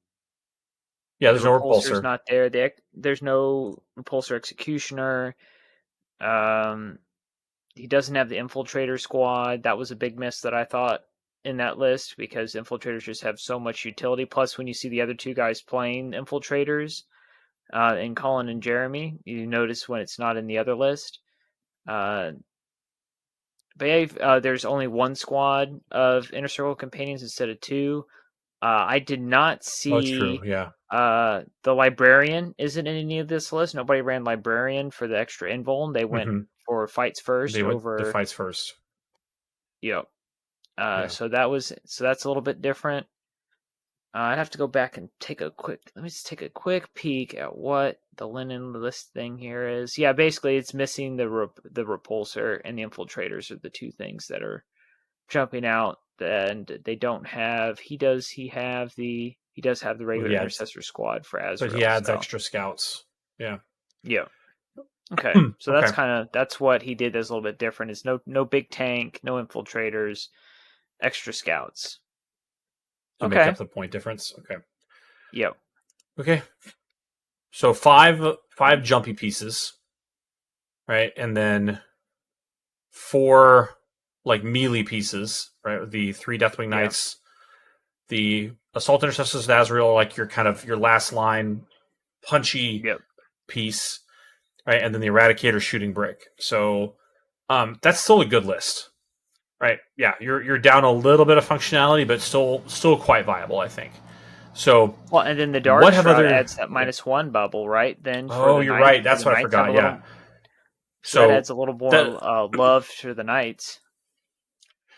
Yeah, there's no repulsor. Not there. There's no repulsor executioner. He doesn't have the infiltrator squad. That was a big miss that I thought in that list, because infiltrators just have so much utility. Plus, when you see the other 2 guys playing infiltrators, in Colin and Jeremy, you notice when it's not in the other list. But yeah, there's only 1 squad of Inner Circle Companions instead of 2. I did not see. Oh, true. Yeah. The Librarian isn't in any of this list. Nobody ran Librarian for the extra invuln. They went for fights first. They went the fights first. Yep. So that's a little bit different. I'd have to go back and let me just take a quick peek at what the Lenin list thing here is. Yeah, basically it's missing the repulsor and the infiltrators are the 2 things that are jumping out, and they don't have. He does have the regular intercessor squad for Azrael. But he adds extra scouts. Yeah. Yeah. Okay. So that's what he did that's a little bit different. Is no big tank, no infiltrators, extra scouts. To make up the point difference. Okay. Yep. Okay. So five jumpy pieces, right? And then 4 like melee pieces, right? The 3 Deathwing Yeah. Knights, the Assault Intercessors of Azrael, like your last line punchy Yep. piece, right? And then the Eradicator shooting brick. So that's still a good list. Right. Yeah, you're down a little bit of functionality, but still quite viable, I think. So Well, and then the Dark what have Shroud other adds that -1 bubble, right? Then for Oh, the you're knights, right. That's what I have a forgot. Yeah. little, so that So adds a little that more love to the knights.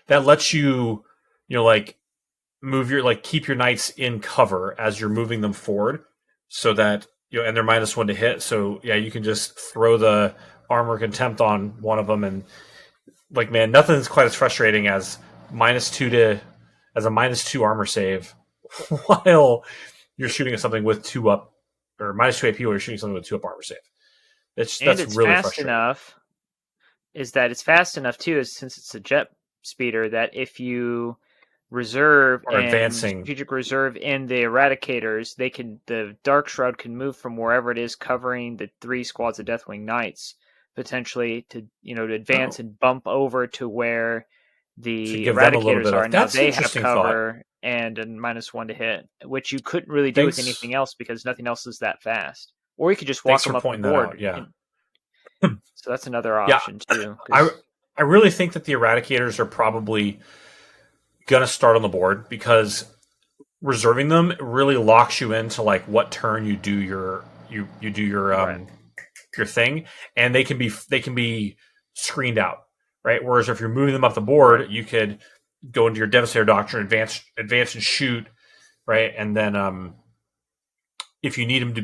that lets you, like move your like keep your knights in cover as you're moving them forward, so that and they're -1 to hit. So yeah, you can just throw the armor contempt on one of them, and like man, nothing's quite as frustrating as -2 to as a -2 armor save while you're shooting at something with 2 up or -2 AP while you're shooting something with 2 up armor save. And That's it's really fast frustrating. enough. Is that it's fast enough too, is since it's a jet speeder, that if you reserve Or and advancing. strategic reserve in the eradicators, the Dark Shroud can move from wherever it is covering the 3 squads of Deathwing Knights potentially to to advance Oh, and bump over to where to the give them a little eradicators bit are. of Now that's they have interesting thought. cover and a -1 to hit, which you couldn't really do with Thanks anything else because nothing else is that fast. Or you could just walk thanks for them up the pointing that out. board. Yeah. And so that's another Yeah. option too. I Because I really think that the eradicators are probably gonna start on the board because reserving them really locks you into like what turn you do you do right, your thing, and they can be screened out, right? Whereas if you're moving them up the right. board, you could go into your Devastator Doctrine, advance and shoot, right? And then if you need them to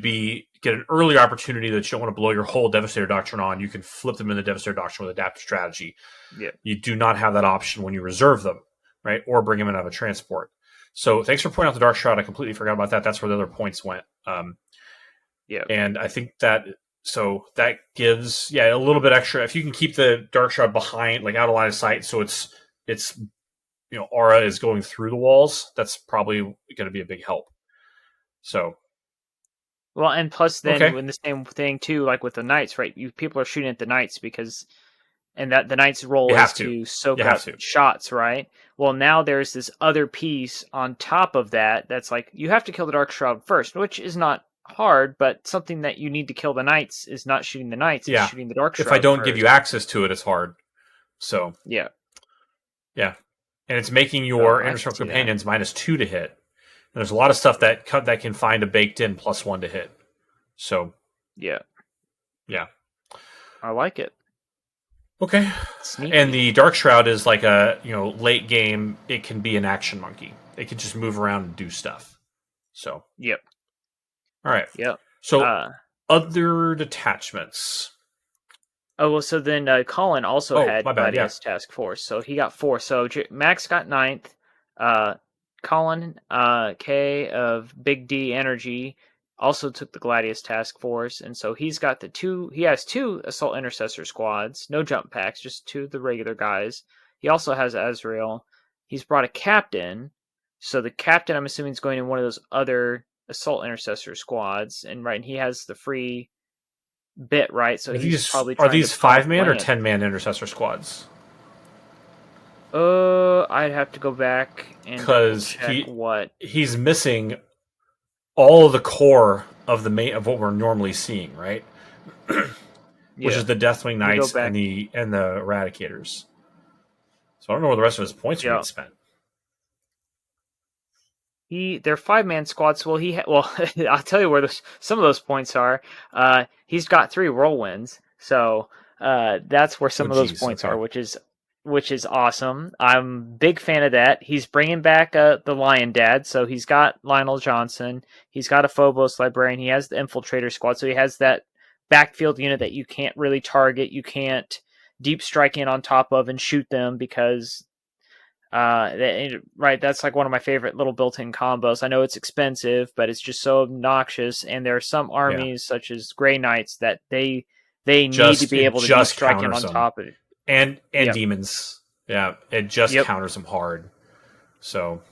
get an earlier opportunity that you don't want to blow your whole Devastator Doctrine on, you can flip them in the Devastator Doctrine with adaptive strategy. Yeah. You do not have that option when you reserve them, right? Or bring them in out of a transport. So thanks for pointing out the Dark Shroud. I completely forgot about that. That's where the other points went. Yeah. And I think that gives a little bit extra. If you can keep the Dark Shroud behind, like out of line of sight, so it's aura is going through the walls. That's probably going to be a big help. So Well, and plus, then okay, when the same thing too, like with the knights, right? People are shooting at the knights because, and that the knight's role you is have to, to soak you have up to. shots, right? Well, now there's this other piece on top of that that's like you have to kill the Dark Shroud first, which is not hard, but something that you need to kill the knights is not shooting the knights; it's Yeah, shooting the Dark if I Shroud don't give you first. access to it, it's hard. So Yeah, yeah, and it's making so your I inner can circle see that. companions -2 to hit. And there's a lot of stuff that can find a baked in +1 to hit. So Yeah, yeah, I like it. okay. And Sneaky. the Dark Shroud is like a late game. It can be an action monkey. It can just move around and do stuff. So Yep. all right. Yep. So Uh, other detachments. Oh, well, so then Colin also Oh, had my bad. Yeah. Gladius Task Force, so he got 4. So Max got ninth. Uh, Colin K of Big D Energy also took the Gladius Task Force, and so he's got the 2. He has 2 Assault Intercessor squads, no jump packs, just 2 of the regular guys. He also has Azrael. He's brought a captain, so the captain I'm assuming is going in one of those other Assault Intercessor squads, and he has the free bit, right? So he's probably Are trying to these pump 5-man or land. 10-man intercessor squads? I'd have to go back and double Because check what. he's missing all of the core of the main of what we're normally seeing, right? Which Yeah, is the Deathwing let me go Knights back. and the Eradicators. So I don't know where the rest of his points are being Yeah, spent. they're 5-man squads. Well, I'll tell you where some of those points are. He's got 3 whirlwinds, so that's where Oh, some of those geez. points Okay. are, which is awesome. I'm a big fan of that. He's bringing back the Lion Dad, so he's got Lionel Johnson. He's got a Phobos Librarian. He has the Infiltrator squad, so he has that backfield unit that you can't really target. You can't deep strike in on top of and shoot them because right, that's like one of my favorite little built-in combos. I know it's expensive, but it's just so obnoxious. And there are some Yeah. armies, such as Grey Knights, that they need to Just be it able to deep just strike in counters on them. top of it. And Yep, demons. Yeah, it just yep. counters them hard. So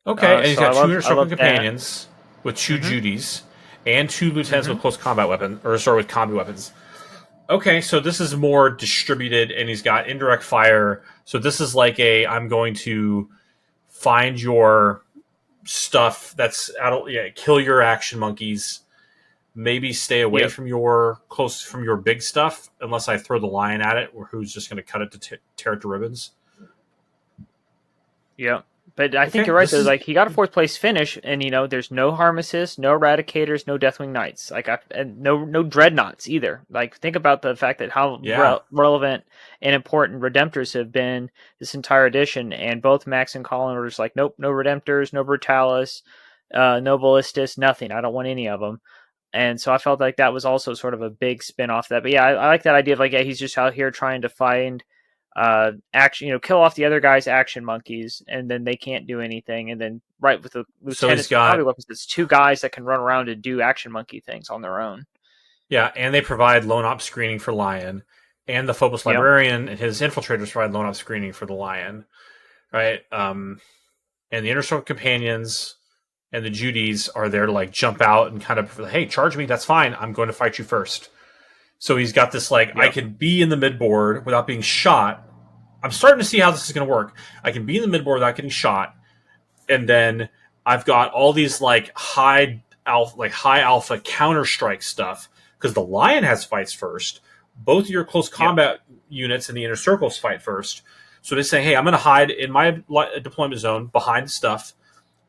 okay, and he's So I got 2 love inner I circle love that. companions. with 2 Mm-hmm. Judies and 2 lieutenants Mm-hmm. with close combat weapons, or sorry, with combi weapons. Okay, so this is more distributed, and he's got indirect fire. So this is like I'm going to find your stuff that's out. Yeah, kill your action monkeys. Maybe stay away Yep. from your big stuff, unless I throw the lion at it, or who's just going to cut it to tear it to ribbons. Yep. But I think Okay, you're right this though. is Like he got a fourth place finish, and there's no Harmesis, no Eradicators, no Deathwing Knights, and no Dreadnoughts either. Like think about the fact that how yeah. relevant and important Redemptors have been this entire edition, and both Max and Colin were just like, nope, no Redemptors, no Brutalis, no Ballistis, nothing. I don't want any of them. And so I felt like that was also sort of a big spin off that. But yeah, I like that idea of like, yeah, he's just out here trying to find action, kill off the other guy's action monkeys, and then they can't do anything. And then right with the So he's lieutenants with combat got weapons, it's 2 guys that can run around and do action monkey things on their own. and they provide lone op screening for lion, and the Phobos Yep. librarian and his infiltrators provide lone op screening for the lion, right? And the Inner Circle companions and the Judies are there to like jump out and kind of, hey, charge me, that's fine. I'm going to fight you first. So he's got this like, I Yep. can be in the midboard without being shot. I'm starting to see how this is going to work. I can be in the midboard without getting shot, and then I've got all these like high alpha counter strike stuff because the lion has fights first. Both of your close combat units in the inner circles fight first. So they say, hey, I'm going to hide in my deployment zone behind stuff.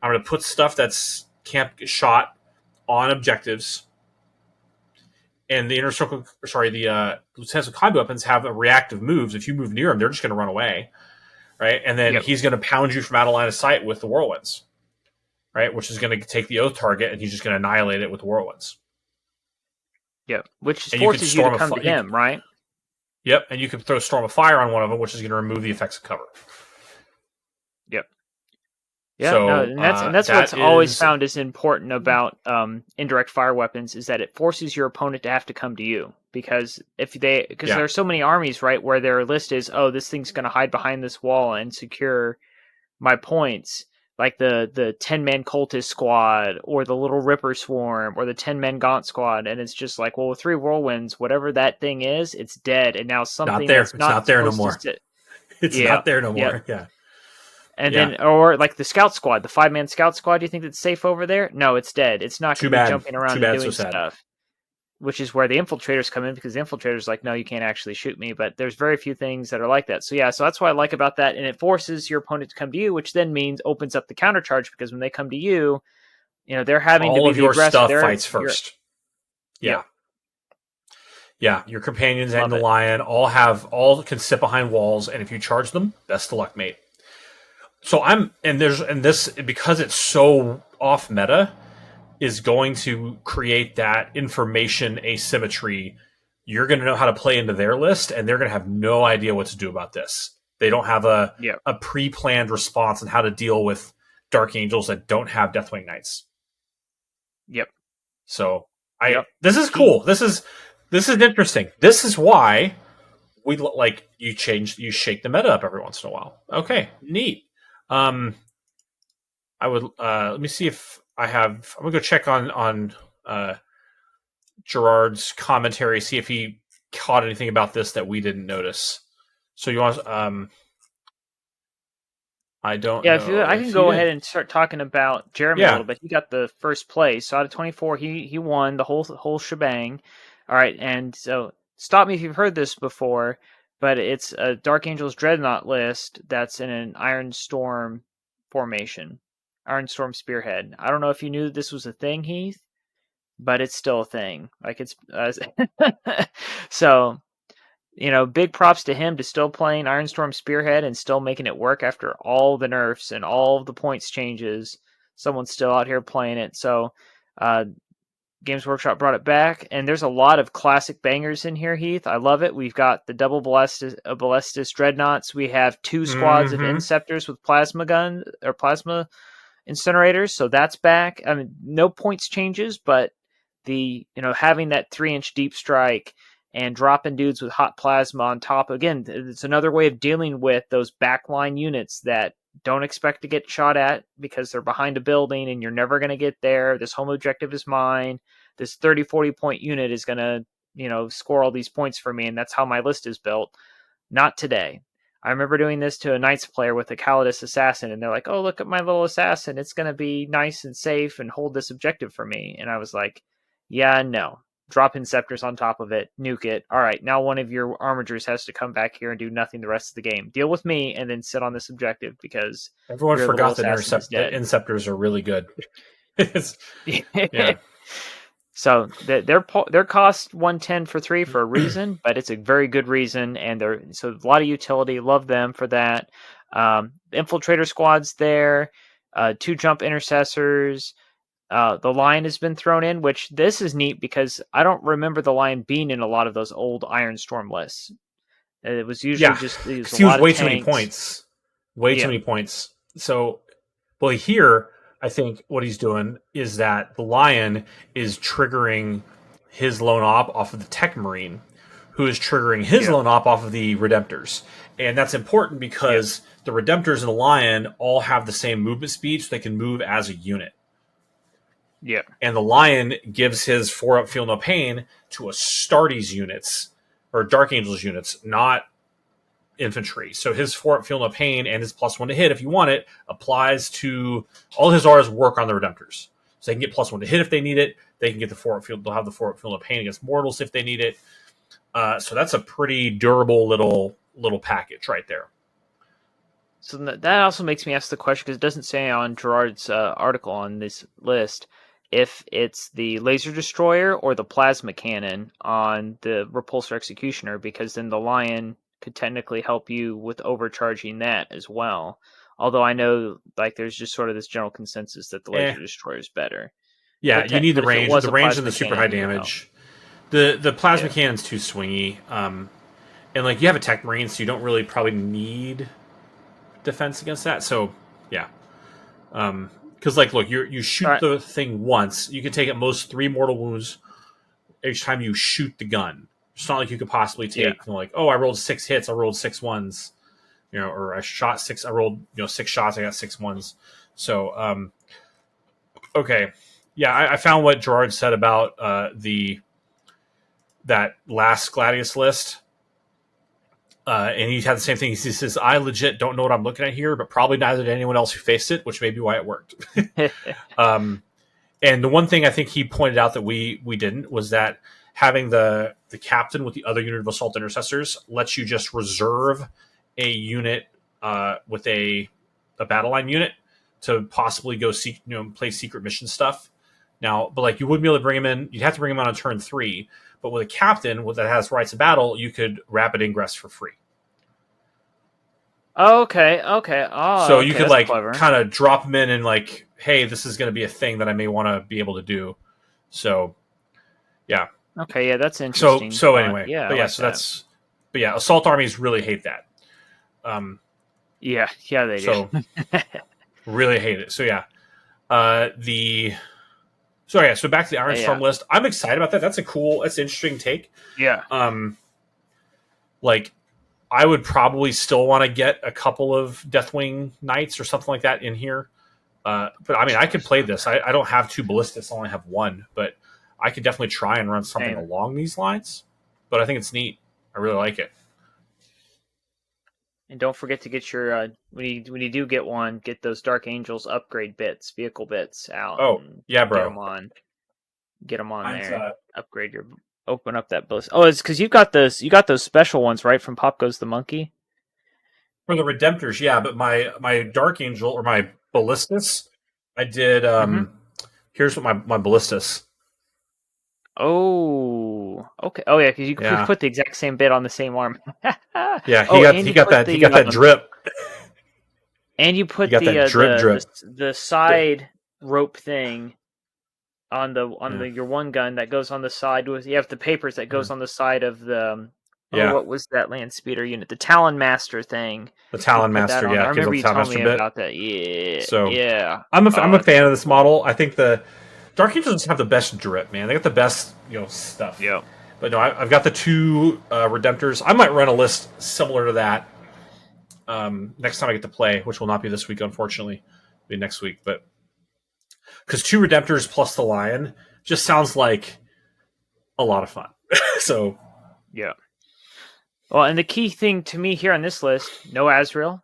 I'm going to put stuff that's can't get shot on objectives. And the inner circle, the lieutenants with combat weapons have reactive moves. If you move near them, they're just going to run away, right? And then he's going to pound you from out of line of sight with the whirlwinds, right? Which is going to take the oath target, and he's just going to annihilate it with the whirlwinds. Yep. Which And forces you to come to him, right? Yep, and you can throw Storm of Fire on one of them, which is going to remove the effects of cover. Yep. Yeah, so, no, and that's that what's always is- found is important about indirect fire weapons is that it forces your opponent to have to come to you because there are so many armies, right, where their list is, oh, this thing's going to hide behind this wall and secure my points, like the 10-man cultist squad or the little Ripper swarm or the 10-man Gaunt squad, and it's just like, well, with 3 whirlwinds, whatever that thing is, it's dead, and now something that's not there no more. It's yeah, not there no more. yeah. Yeah. And then, or like the scout squad, the 5-man scout squad, do you think that's safe over there? No, it's dead. It's not going to be jumping around and doing stuff. Which is where the infiltrators come in, because the infiltrators like, no, you can't actually shoot me. But there's very few things that are like that. So yeah, so that's what I like about that. And it forces your opponent to come to you, which then means opens up the countercharge, because when they come to you, they're having all to be of the your aggressor. stuff fights first. Yeah. Yeah, your companions Love and the it. lion all can sit behind walls, and if you charge them, best of luck, mate. So this because it's so off meta is going to create that information asymmetry. You're going to know how to play into their list, and they're going to have no idea what to do about this. They don't have a pre-planned response on how to deal with Dark Angels that don't have Deathwing Knights. Yep. So this is cool. This is interesting. This is why we like you shake the meta up every once in a while. Okay, neat. I would let me see if I have. I'm gonna go check on Gerard's commentary, see if he caught anything about this that we didn't notice. So you want? I don't. Yeah, know I can go ahead and start talking about Jeremy a little bit. He got the first place, so out of 24, he won the whole shebang. All right, and so stop me if you've heard this before, but it's a Dark Angels Dreadnought list that's in an Iron Storm formation, Iron Storm Spearhead. I don't know if you knew that this was a thing, Heath, but it's still a thing. Like it's so. Big props to him to still playing Iron Storm Spearhead and still making it work after all the nerfs and all the points changes. Someone's still out here playing it. So, Games Workshop brought it back, and there's a lot of classic bangers in here, Heath. I love it. We've got the double Ballistis Dreadnoughts. We have 2 squads of Inceptors with plasma guns or plasma incinerators. So that's back. I mean, no points changes, but having that 3-inch deep strike and dropping dudes with hot plasma on top. Again, it's another way of dealing with those backline units that don't expect to get shot at because they're behind a building and you're never going to get there. This home objective is mine. This 30, 40 point unit is going to, score all these points for me. And that's how my list is built. Not today. I remember doing this to a Knights player with a Calidus assassin, and they're like, oh, look at my little assassin. It's going to be nice and safe and hold this objective for me. And I was like, yeah, no. Drop Inceptors on top of it, nuke it. All right, now one of your armigers has to come back here and do nothing the rest of the game. Deal with me and then sit on this objective because everyone your forgot little that assassin is dead. Inceptors are really good. Yeah. So their cost 110 for 3 for a reason, but it's a very good reason, and so a lot of utility. Love them for that. Infiltrator squads there, 2 jump intercessors. The Lion has been thrown in, which this is neat because I don't remember the Lion being in a lot of those old Iron Storm lists. It was usually just he was way too many points. Way too many points. So, well, here I think what he's doing is that the Lion is triggering his lone op off of the Tech Marine, who is triggering his lone op off of the Redemptors. And that's important because the Redemptors and the Lion all have the same movement speed, so they can move as a unit. Yeah. And the Lion gives his 4-up Feel No Pain to Astartes units, or Dark Angels units, not infantry. So his 4-up Feel No Pain and his +1 to hit, if you want it, applies to all his Auras work on the Redemptors. So they can get +1 to hit if they need it. They can get the 4-up Feel. They'll have the 4-up Feel No Pain against mortals if they need it. So that's a pretty durable little package right there. So that also makes me ask the question, because it doesn't say on Gerard's article on this list if it's the laser destroyer or the plasma cannon on the repulsor executioner, because then the Lion could technically help you with overcharging that as well. Although I know there's just sort of this general consensus that the laser destroyer is better. Yeah, you need the range and the super high damage. The plasma cannon's too swingy. And you have a Tech Marine, so you don't really probably need defense against that. So yeah. Because, look, you shoot the thing once. You can take at most 3 mortal wounds each time you shoot the gun. It's not like you could possibly take, I rolled 6 hits, I rolled 6 ones, or I shot 6, I rolled, 6 shots, I got 6 ones. So, okay. Yeah, I found what Gerard said about that last Gladius list. And he had the same thing. He says, I legit don't know what I'm looking at here, but probably neither did anyone else who faced it, which may be why it worked. And the one thing I think he pointed out that we didn't was that having the captain with the other unit of assault intercessors lets you just reserve a unit with a battle line unit to possibly go play secret mission stuff. Now, but you wouldn't be able to bring him in. You'd have to bring him on turn 3. But with a captain that has rights of battle, you could rapid ingress for free. Okay. Oh, so you could kind of drop them in and hey, this is going to be a thing that I may want to be able to do. So, yeah. Okay, yeah, that's interesting. So anyway, assault armies really hate that. Yeah, they do. So really hate it. So yeah, So back to the Iron Storm list. I'm excited about that. That's an interesting take. Yeah. I would probably still want to get a couple of Deathwing Knights or something like that in here. But I mean, I could play this. I don't have 2 Ballistas. I only have 1, but I could definitely try and run something along these lines. But I think it's neat. I really like it. And don't forget to get your when you do get one, get those Dark Angels upgrade bits, vehicle bits out. Oh yeah, bro. Get them on there. Upgrade your. Open up that ballista. Oh, it's because you got those special ones, right? From Pop Goes the Monkey. For the Redemptors, yeah. But my Dark Angel or my Ballistas, I did. Here's what my Ballistas. Oh, okay. Oh yeah, because you put the exact same bit on the same arm. Yeah, he got that drip. And you put the side rope thing on your one gun that goes on the side with you have the papers that goes on the side of the what was that land speeder unit, the Talon Master thing. The Talon Master, yeah. I remember you telling me about that. Yeah. So yeah, I'm a fan of this model. I think the Dark Angels have the best drip, man. They got the best stuff. Yeah. But no, I've got the 2 Redemptors. I might run a list similar to that. next time I get to play, which will not be this week, unfortunately. It'll be next week, but because 2 Redemptors plus the Lion just sounds like a lot of fun. So Yeah. Well, and the key thing to me here on this list, no Azrael.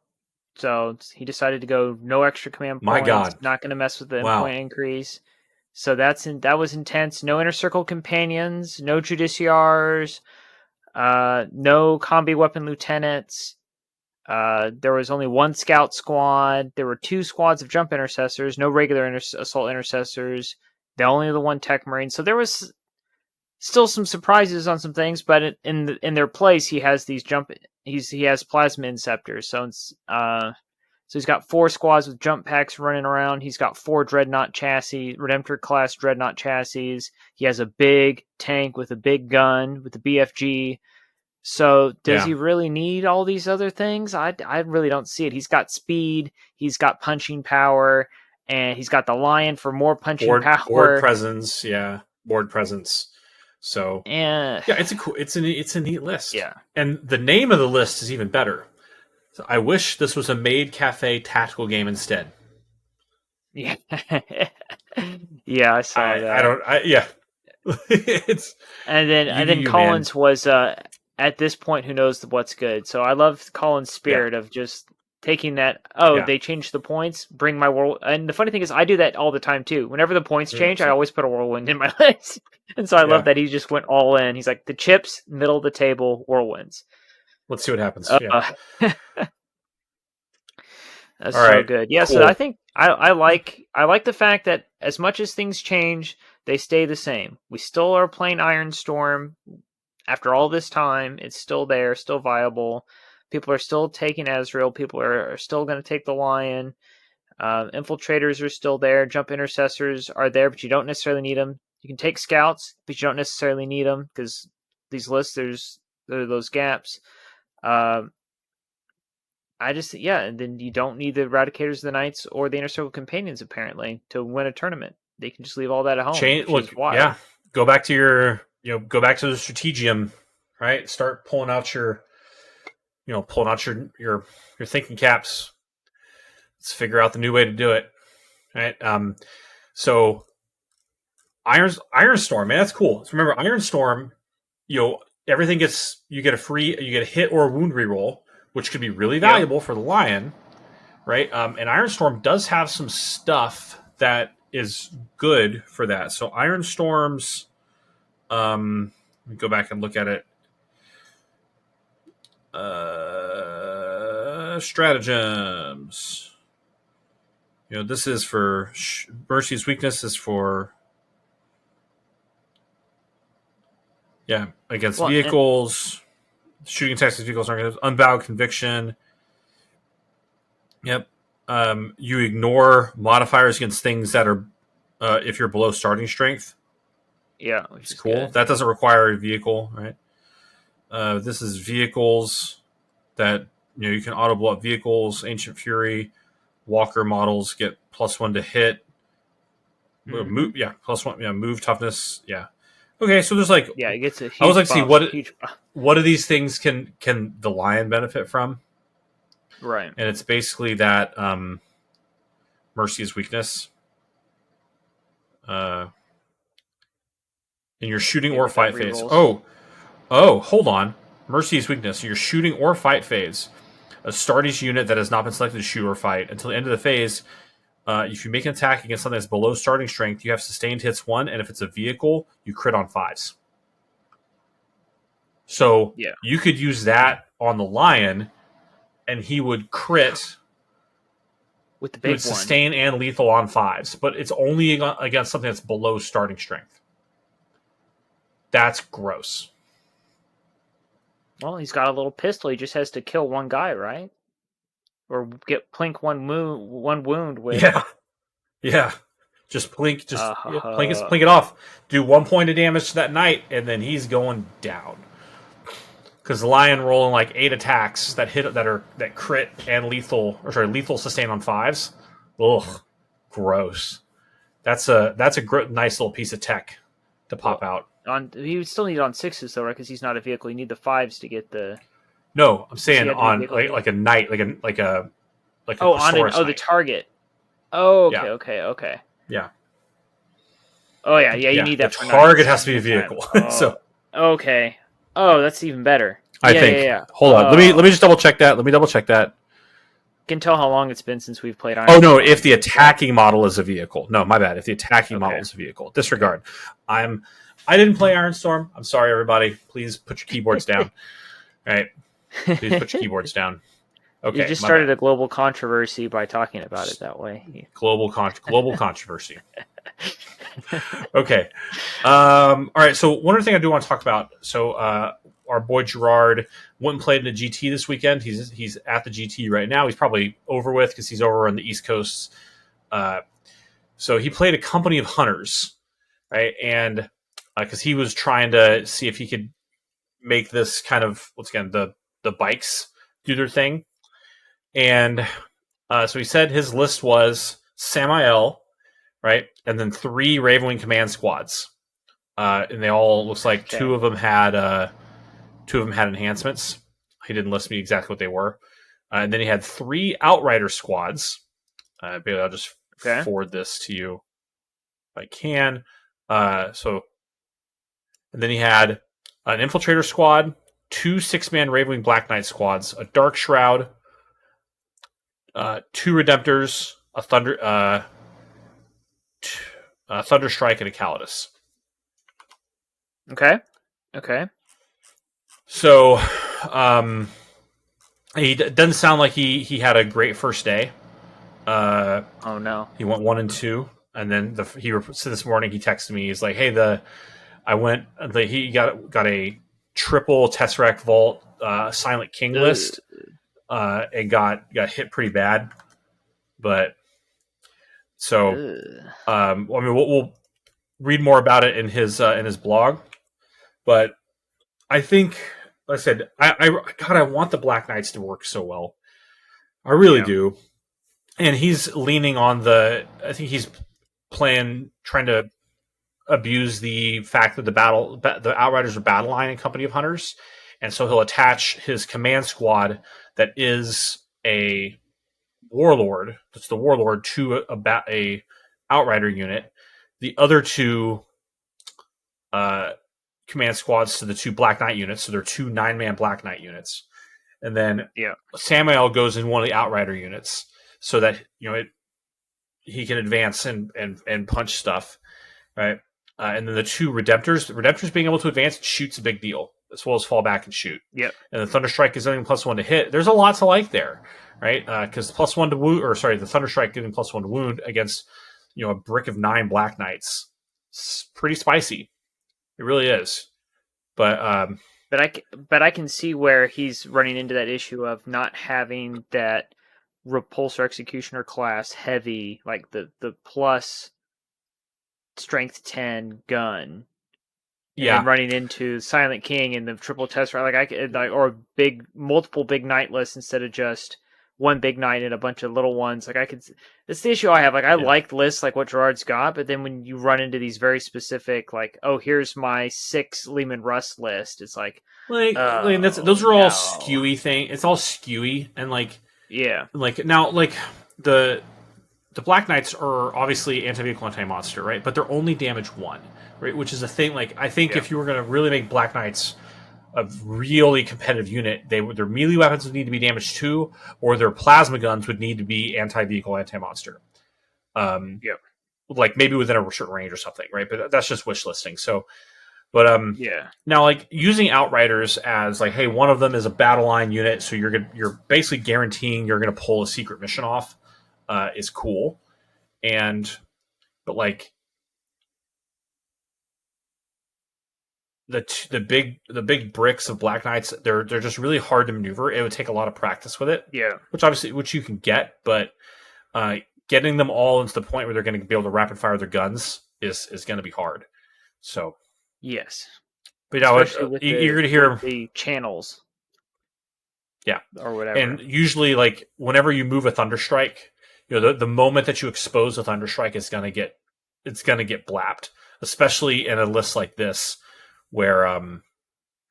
So he decided to go no extra command my points, God, not going to mess with the wow, endpoint increase. So that was intense. No inner circle companions, no judiciaries, no combi weapon lieutenants. There was only 1 scout squad. There were 2 squads of jump intercessors, no regular assault intercessors. Only the 1 tech marine. So there was still some surprises on some things, but in their place, he has these he has plasma inceptors. So he's got 4 squads with jump packs running around. He's got 4 dreadnought chassis, Redemptor class dreadnought chassis. He has a big tank with a big gun with the BFG. So does yeah, he really need all these other things? I really don't see it. He's got speed, he's got punching power, and he's got the Lion for more punching board power. presence, yeah, board presence. So And yeah, it's a neat list, yeah. and the name of the list is even better. So I wish this was a Maid Cafe tactical game instead. Yeah. Yeah, I saw I that. don't yeah. It's And then you man. Collins was at this point who knows what's good. So I love Collins' Yeah, spirit of just taking that, oh, yeah. they changed the points, bring my world. And the funny thing is I do that all the time too. Whenever the points change, I 100%. always put a whirlwind in my list. And so I love Yeah. that he just went all in. He's like the chips, middle of the table, whirlwinds. Let's see what happens. Yeah. That's All so right. good. Yeah, so I Cool. think I like the fact that as much as things change, they stay the same. We still are playing Ironstorm after all this time. It's still there, still viable. People are still taking Azrael. People are still going to take the Lion. Infiltrators are still there. Jump intercessors are there, but you don't necessarily need them. You can take scouts, but you don't necessarily need them because these lists there are those gaps. Um, and then you don't need the Eradicators of the Knights or the Inner Circle Companions, apparently, to win a tournament. They can just leave all that at home, Change which is look, yeah. wild. Go back to your go back to the strategium, right? Start pulling out your pulling out your thinking caps. Let's figure out the new way to do it. Right? So Ironstorm, man, that's cool. So remember, Ironstorm, everything you get a hit or a wound reroll, which could be really Yep. valuable for the Lion, right? And Ironstorm does have some stuff that is good for that. So Ironstorm's, let me go back and look at it. Stratagems. This is for Mercy's weakness is for against Well, vehicles, shooting attacks against vehicles aren't unbowed conviction. Yep. You ignore modifiers against things that are if you're below starting strength. yeah, which It's is cool. good. That doesn't require a vehicle, right? This is vehicles that you can auto blow up vehicles. Ancient Fury, Walker models get +1 to hit. Mm-hmm. Move, yeah, +1, yeah, move toughness, yeah. Okay, so there's like Yeah, it gets a I was huge like, see buff. Huge buff. what of these things can the Lion benefit from? Right. And it's basically that Mercy's weakness. Uh, in your shooting Yeah, or with that fight phase. rerolls. Hold on. Mercy's weakness. In your shooting or fight phase, a Astartes unit that has not been selected to shoot or fight until the end of the phase. If you make an attack against something that's below starting strength, you have sustained hits 1, and if it's a vehicle, you crit on 5s. So Yeah. you could use that on the Lion, and he would crit. With the He would big one. sustain and lethal on 5s, but it's only against something that's below starting strength. That's gross. Well, he's got a little pistol. He just has to kill one guy, right? Or get plink one wound with. Yeah, yeah. Just plink, Uh, plink it off. Do 1 point of damage to that knight, and then he's going down. Because the Lion rolling like 8 attacks that crit and lethal sustain on 5s. Ugh, gross. That's a nice little piece of tech to pop well, out. he would still need it on 6s though, right? Because he's not a vehicle. You need the 5s to get the. No, I'm Does he saying have to be on vehicle like a knight, like a Oh, on Quaestorus the knight. target. Oh, Yeah, okay. yeah, Oh yeah, you yeah. need The that for target knights has to be a full time. vehicle. Oh, So okay. yeah, Oh, that's even better. I think. Yeah. Hold on. Let me Oh, just double check that. Let me double check that. can tell how long it's been since we've played Oh no, if Ironstorm. the But attacking model is a vehicle. No, my bad. If the attacking model okay, is a vehicle. Disregard. I didn't play Ironstorm. I'm sorry everybody. Please put your keyboards down. All right. Please put your keyboards down. you Okay, just my started bad. a global controversy by talking about it that way. Global controversy. Okay. All right. So one other thing I do want to talk about. So our boy Gerard went and played in a GT this weekend. He's at the GT right now. He's probably over with because he's over on the East Coast. Uh, so he played a company of hunters, right? And because he was trying to see if he could make this kind of once again the bikes do their thing. And so he said his list was Samael, right, and then 3 Ravenwing command squads. And they all looks like Okay. two of them had enhancements. He didn't list me exactly what they were. And then he had 3 Outrider squads. Maybe I'll just Okay. forward this to you if I can. So, and then he had an Infiltrator squad, 2 6-man Ravenwing Black Knight squads, a Dark Shroud, 2 Redemptors, a Thunder Strike, and a Calidus. Okay. So, he doesn't sound like he had a great first day. Oh no. He went 1 and 2, and then so this morning he texted me. He's like, "Hey, he got a triple Tesseract Vault Silent King Ugh. list, and got hit pretty bad. But so, Ugh. I mean, we'll read more about it in his blog. But I think, like I said, I want the Black Knights to work so well. I really Yeah. do. And he's leaning on I think he's trying to abuse the fact that the Outriders are battle line and Company of Hunters, and so he'll attach his command squad that is a warlord. That's the warlord to a Outrider unit. The other 2 command squads to the 2 Black Knight units, so they're 2 9-man Black Knight units, and then Yeah. Samael goes in one of the Outrider units so that he can advance and punch stuff, right? And then the 2 Redemptors being able to advance and shoot's a big deal, as well as fall back and shoot. Yep. And the Thunderstrike is only +1 to hit. There's a lot to like there, right? Because +1 to wound, the Thunderstrike giving +1 to wound against a brick of 9 Black Knights. It's pretty spicy. It really is. But But I can see where he's running into that issue of not having that repulsor executioner class heavy, like the plus strength 10 gun, and then yeah, running into Silent King and the triple test, right? Or multiple big knight lists instead of just one big knight and a bunch of little ones. It's the issue I have. Like I yeah. like lists like what Gerard's got, but then when you run into these very specific, like, oh, here's my 6 Lehman Russ list, it's like, Those oh are all no, skewy thing. It's all skewy and yeah, now the the Black Knights are obviously anti-vehicle, anti-monster, right? But they're only damage 1, right? Which is a thing. Like I think yeah, if you were going to really make Black Knights a really competitive unit, their melee weapons would need to be damage 2, or their plasma guns would need to be anti-vehicle, anti-monster. Um, yeah, like maybe within a certain range or something, right? But that's just wish listing. So, but yeah, now like using Outriders as like, hey, one of them is a battle line unit, so you're basically guaranteeing you're going to pull a secret mission off, is cool. And but like the big bricks of Black Knights, they're just really hard to maneuver. It would take a lot of practice with it, yeah, which you can get, but getting them all into the point where they're going to be able to rapid fire their guns is going to be hard. So, yes, but especially with you're going to hear, the channels, yeah, or whatever. and usually like whenever you move a Thunderstrike, the moment that you expose a Thunderstrike is going to get blapped, especially in a list like this where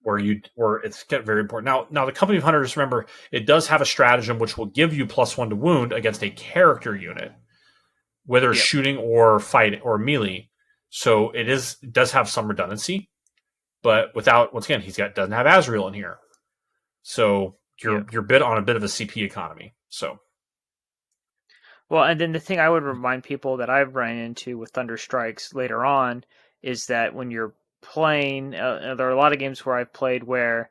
where it's very important. Now the Company of Hunters, remember, it does have a stratagem which will give you +1 to wound against a character unit, whether it's shooting or fighting or melee. So it does have some redundancy, but without, once again, doesn't have Azrael in here. So you're on a bit of a CP economy. So well, and then the thing I would remind people that I've run into with Thunder Strikes later on is that when you're playing, there are a lot of games where I've played where,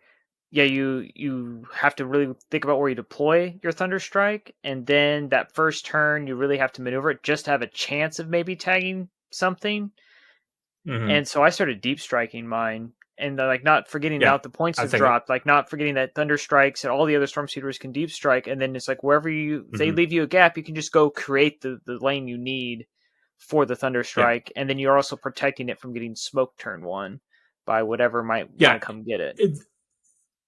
you have to really think about where you deploy your Thunder Strike, and then that first turn you really have to maneuver it just to have a chance of maybe tagging something. And so I started deep striking mine, and like not forgetting now the points have dropped, like not forgetting that Thunder Strikes and all the other Storm Speeders can deep strike, and then it's like wherever they leave you a gap, you can just go create the lane you need for the Thunder Strike, and then you're also protecting it from getting smoked turn one by whatever might want to come get it.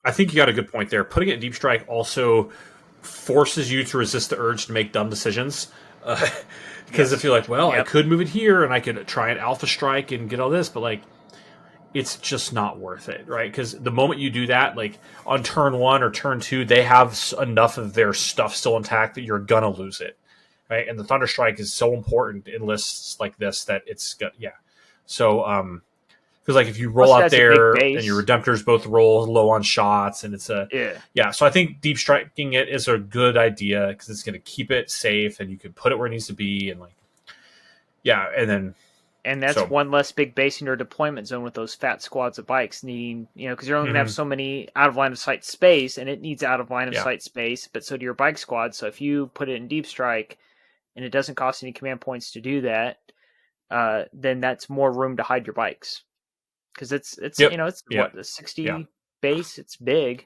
I think you got a good point there. Putting it in deep strike also forces you to resist the urge to make dumb decisions. Because if you're like, well, I could move it here and I could try an alpha strike and get all this, but like, it's just not worth it, right? Because the moment you do that, like on turn 1 or turn 2, they have enough of their stuff still intact that you're gonna lose it, right? And the Thunder Strike is so important in lists like this that it's So, because like if you roll out there and your Redemptors both roll low on shots, and it's so I think deep striking it is a good idea because it's going to keep it safe and you can put it where it needs to be, and like and that's one less big base in your deployment zone with those fat squads of bikes needing, because you're only going to have so many out of line of sight space, and it needs out of line of sight space, but so do your bike squad. So if you put it in deep strike and it doesn't cost any command points to do that, then that's more room to hide your bikes. Because it's what, the 60 base? It's big.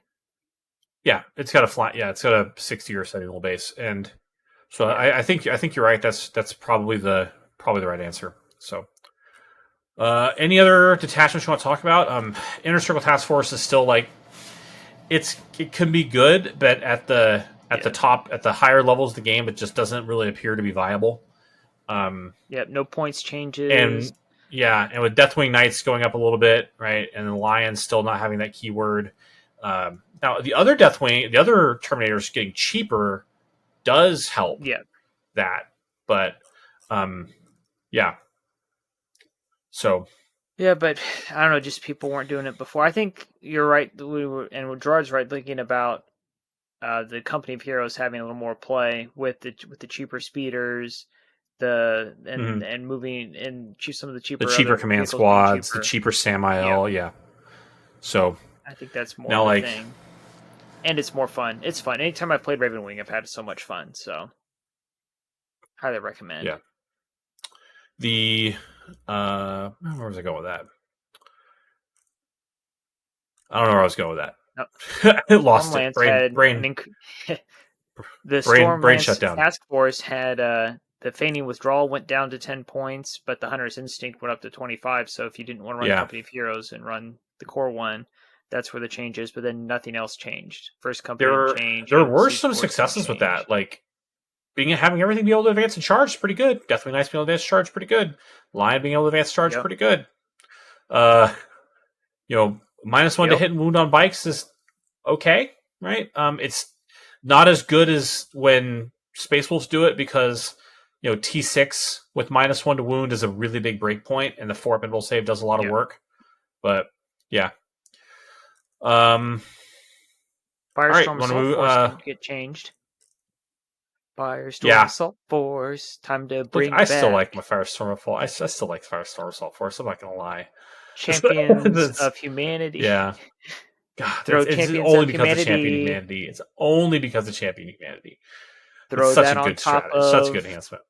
Yeah, it's got a 60 or 70 little base, and so I think you're right. That's probably the right answer. So, any other detachments you want to talk about? Inner Circle Task Force is still like it can be good, but at the top, at the higher levels of the game, it just doesn't really appear to be viable. No points changes. And with Deathwing Knights going up a little bit, right, and the Lions still not having that keyword. Now, the other Deathwing, the other Terminators getting cheaper does help that. But, So. Yeah, but I don't know, just people weren't doing it before. I think you're right, and Gerard's right, thinking about the Company of Heroes having a little more play with the cheaper speeders, and moving and some of the cheaper command squads, the cheaper Samael, So I think that's more of a thing, and it's more fun. It's fun. Anytime I've played Raven Wing, I've had so much fun. So highly recommend. Yeah. Where was I going with that? I don't know where I was going with that. No. I lost it. Brain. The Stormlance Task Force had the feigning withdrawal went down to 10 points, but the Hunter's Instinct went up to 25. So if you didn't want to run Company of Heroes and run the core one, that's where the change is. But then nothing else changed. First company changed. There were some successes with that, like having everything be able to advance and charge is pretty good. Definitely nice being able to advance and charge, pretty good. Lion being able to advance and charge, pretty good. -1 to hit and wound on bikes is okay, right? It's not as good as when Space Wolves do it because T6 with -1 to wound is a really big break point, and the 4-up interval save does a lot of work. But Firestorm Assault Force didn't get changed. Firestorm Assault Force, time to bring back. Still like my Firestorm Assault. I still like Firestorm Assault Force. I'm not gonna lie. Champions of Humanity. Yeah. God, it's only because of Champion Humanity. It's only because of Champion Humanity. Throw that on top of such a good enhancement.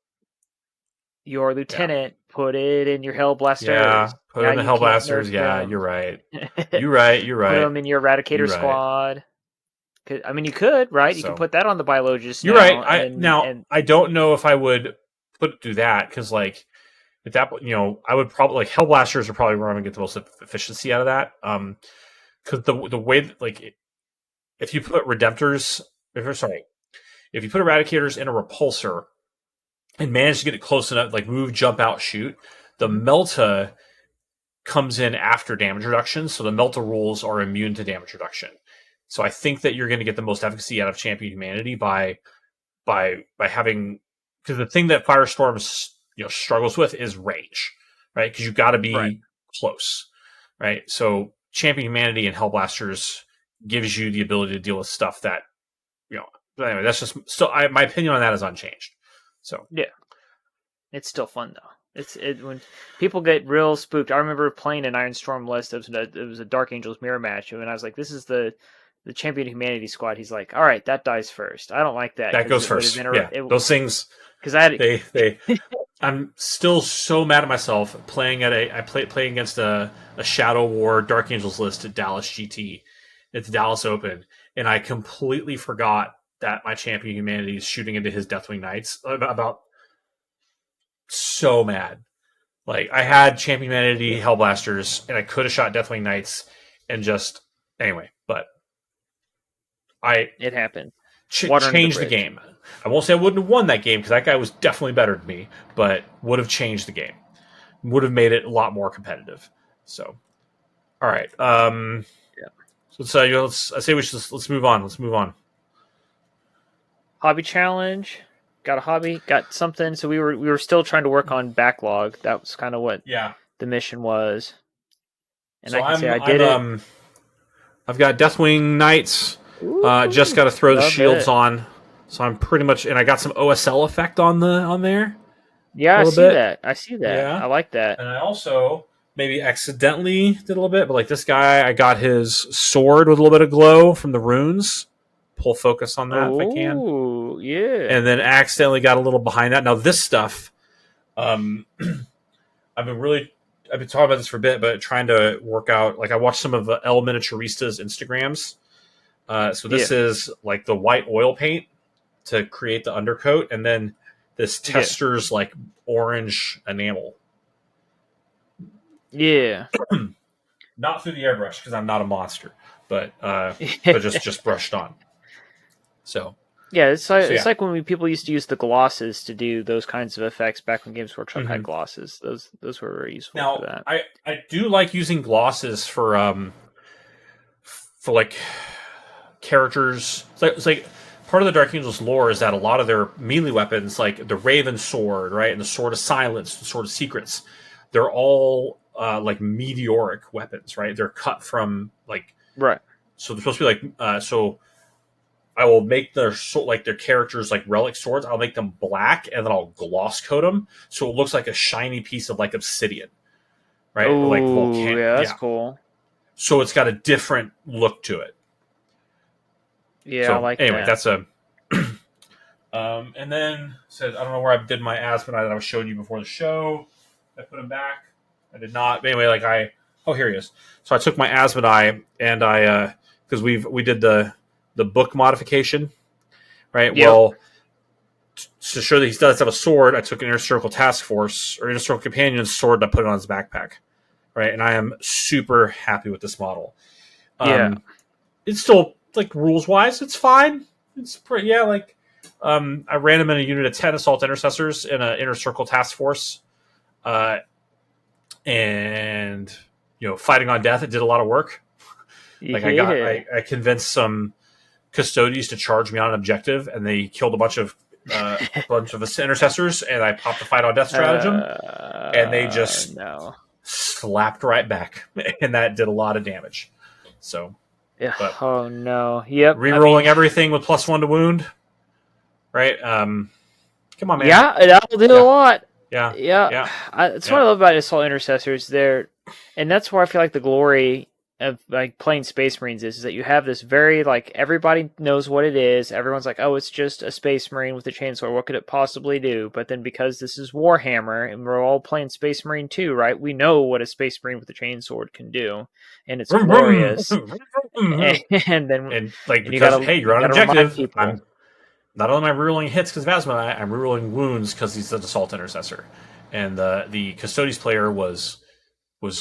Your lieutenant. Put it in your Hellblasters. Yeah, put it in the Hellblasters. Yeah, you're right. You're right. Put them in your Eradicator squad. I mean, you could, right? You can put that on the Biologist. You're right. I don't know if I would do that because, like, at that point, I would probably like Hellblasters are probably where I'm gonna get the most efficiency out of that. Because the way that, like, if you put Redemptors, if you put Eradicators in a Repulsor and manage to get it close enough, like move, jump out, shoot, the Melta comes in after damage reduction, so the Melta rules are immune to damage reduction. So I think that you're going to get the most efficacy out of Champion Humanity by having, because the thing that Firestorm struggles with is range, right? Because you've got to be close, right? So Champion Humanity and Hellblasters gives you the ability to deal with stuff that, but anyway, that's just still my opinion on that is unchanged. So yeah, it's still fun though. When people get real spooked. I remember playing an Iron Storm list. It was a Dark Angels mirror match, and I was like, "This is the Champion Humanity squad." He's like, "All right, that dies first. I don't like that. That goes first. Those things. Because I had they. I'm still so mad at myself playing playing against a Shadow War Dark Angels list at Dallas GT. It's Dallas Open, and I completely forgot that my Champion Humanity is shooting into his Deathwing Knights. About so mad. Like, I had Champion Humanity Hellblasters, and I could have shot Deathwing Knights, and just anyway. But it happened. Changed the game. I won't say I wouldn't have won that game because that guy was definitely better than me, but would have changed the game. Would have made it a lot more competitive. So, all right. So let's move on. Let's move on. Hobby challenge. Got a hobby. Got something. So we were still trying to work on backlog. That was kind of what the mission was. And so I did it. I've got Deathwing Knights. Just got to throw the shields on. So I'm pretty much, and I got some OSL effect on there. Yeah, I see that. Yeah. I like that. And I also maybe accidentally did a little bit, but like this guy, I got his sword with a little bit of glow from the runes. Pull focus on that if I can. Ooh, yeah. And then accidentally got a little behind that. Now this stuff, I've been talking about this for a bit, but trying to work out. Like I watched some of El Miniaturista's Instagrams. So this is like the white oil paint to create the undercoat, and then this tester's like orange enamel. Yeah. Not through the airbrush because I'm not a monster, but just brushed on. So yeah, it's like when people used to use the glosses to do those kinds of effects back when Games Workshop had glosses. Those were very useful for that. I do like using glosses for like characters. It's like part of the Dark Angels lore is that a lot of their melee weapons, like the Raven Sword, right, and the Sword of Silence, the Sword of Secrets, they're all like meteoric weapons, right? They're cut from like So they're supposed to be like so. I will make their characters like relic swords. I'll make them black and then I'll gloss coat them so it looks like a shiny piece of like obsidian, right? Oh, like volcanic. Yeah, that's cool. So it's got a different look to it. Yeah, so, I like anyway, that. That's a. And then said I don't know where I did my Asmodai that I was showing you before the show. I put him back. I did not. But anyway, here he is. So I took my Asmodai and I because we did the book modification, right? Yep. Well, to show that he does have a sword, I took an Inner Circle Task Force or Inner Circle Companion's sword and I put it on his backpack, right? And I am super happy with this model. It's still like rules wise, it's fine. It's pretty I ran him in a unit of 10 Assault Intercessors in an Inner Circle Task Force, and fighting on death. It did a lot of work. I convinced some custodians to charge me on an objective, and they killed a bunch of intercessors, and I popped the fight on death stratagem, and they just slapped right back, and that did a lot of damage. So, oh no, yep, rerolling everything with +1 to wound, right? Come on, man. Yeah, that'll do a lot. Yeah. That's what I love about Assault Intercessors. And that's where I feel like the glory of like playing Space Marines is that you have this very like everybody knows what it is. Everyone's like, oh, it's just a Space Marine with a chainsaw. What could it possibly do? But then because this is Warhammer and we're all playing Space Marine 2, right? We know what a Space Marine with a chainsaw can do, and it's glorious. and you're on objective. I'm not only am I rerolling hits because of Asmodai, I'm rerolling wounds because he's an Assault Intercessor, and the Custodes player was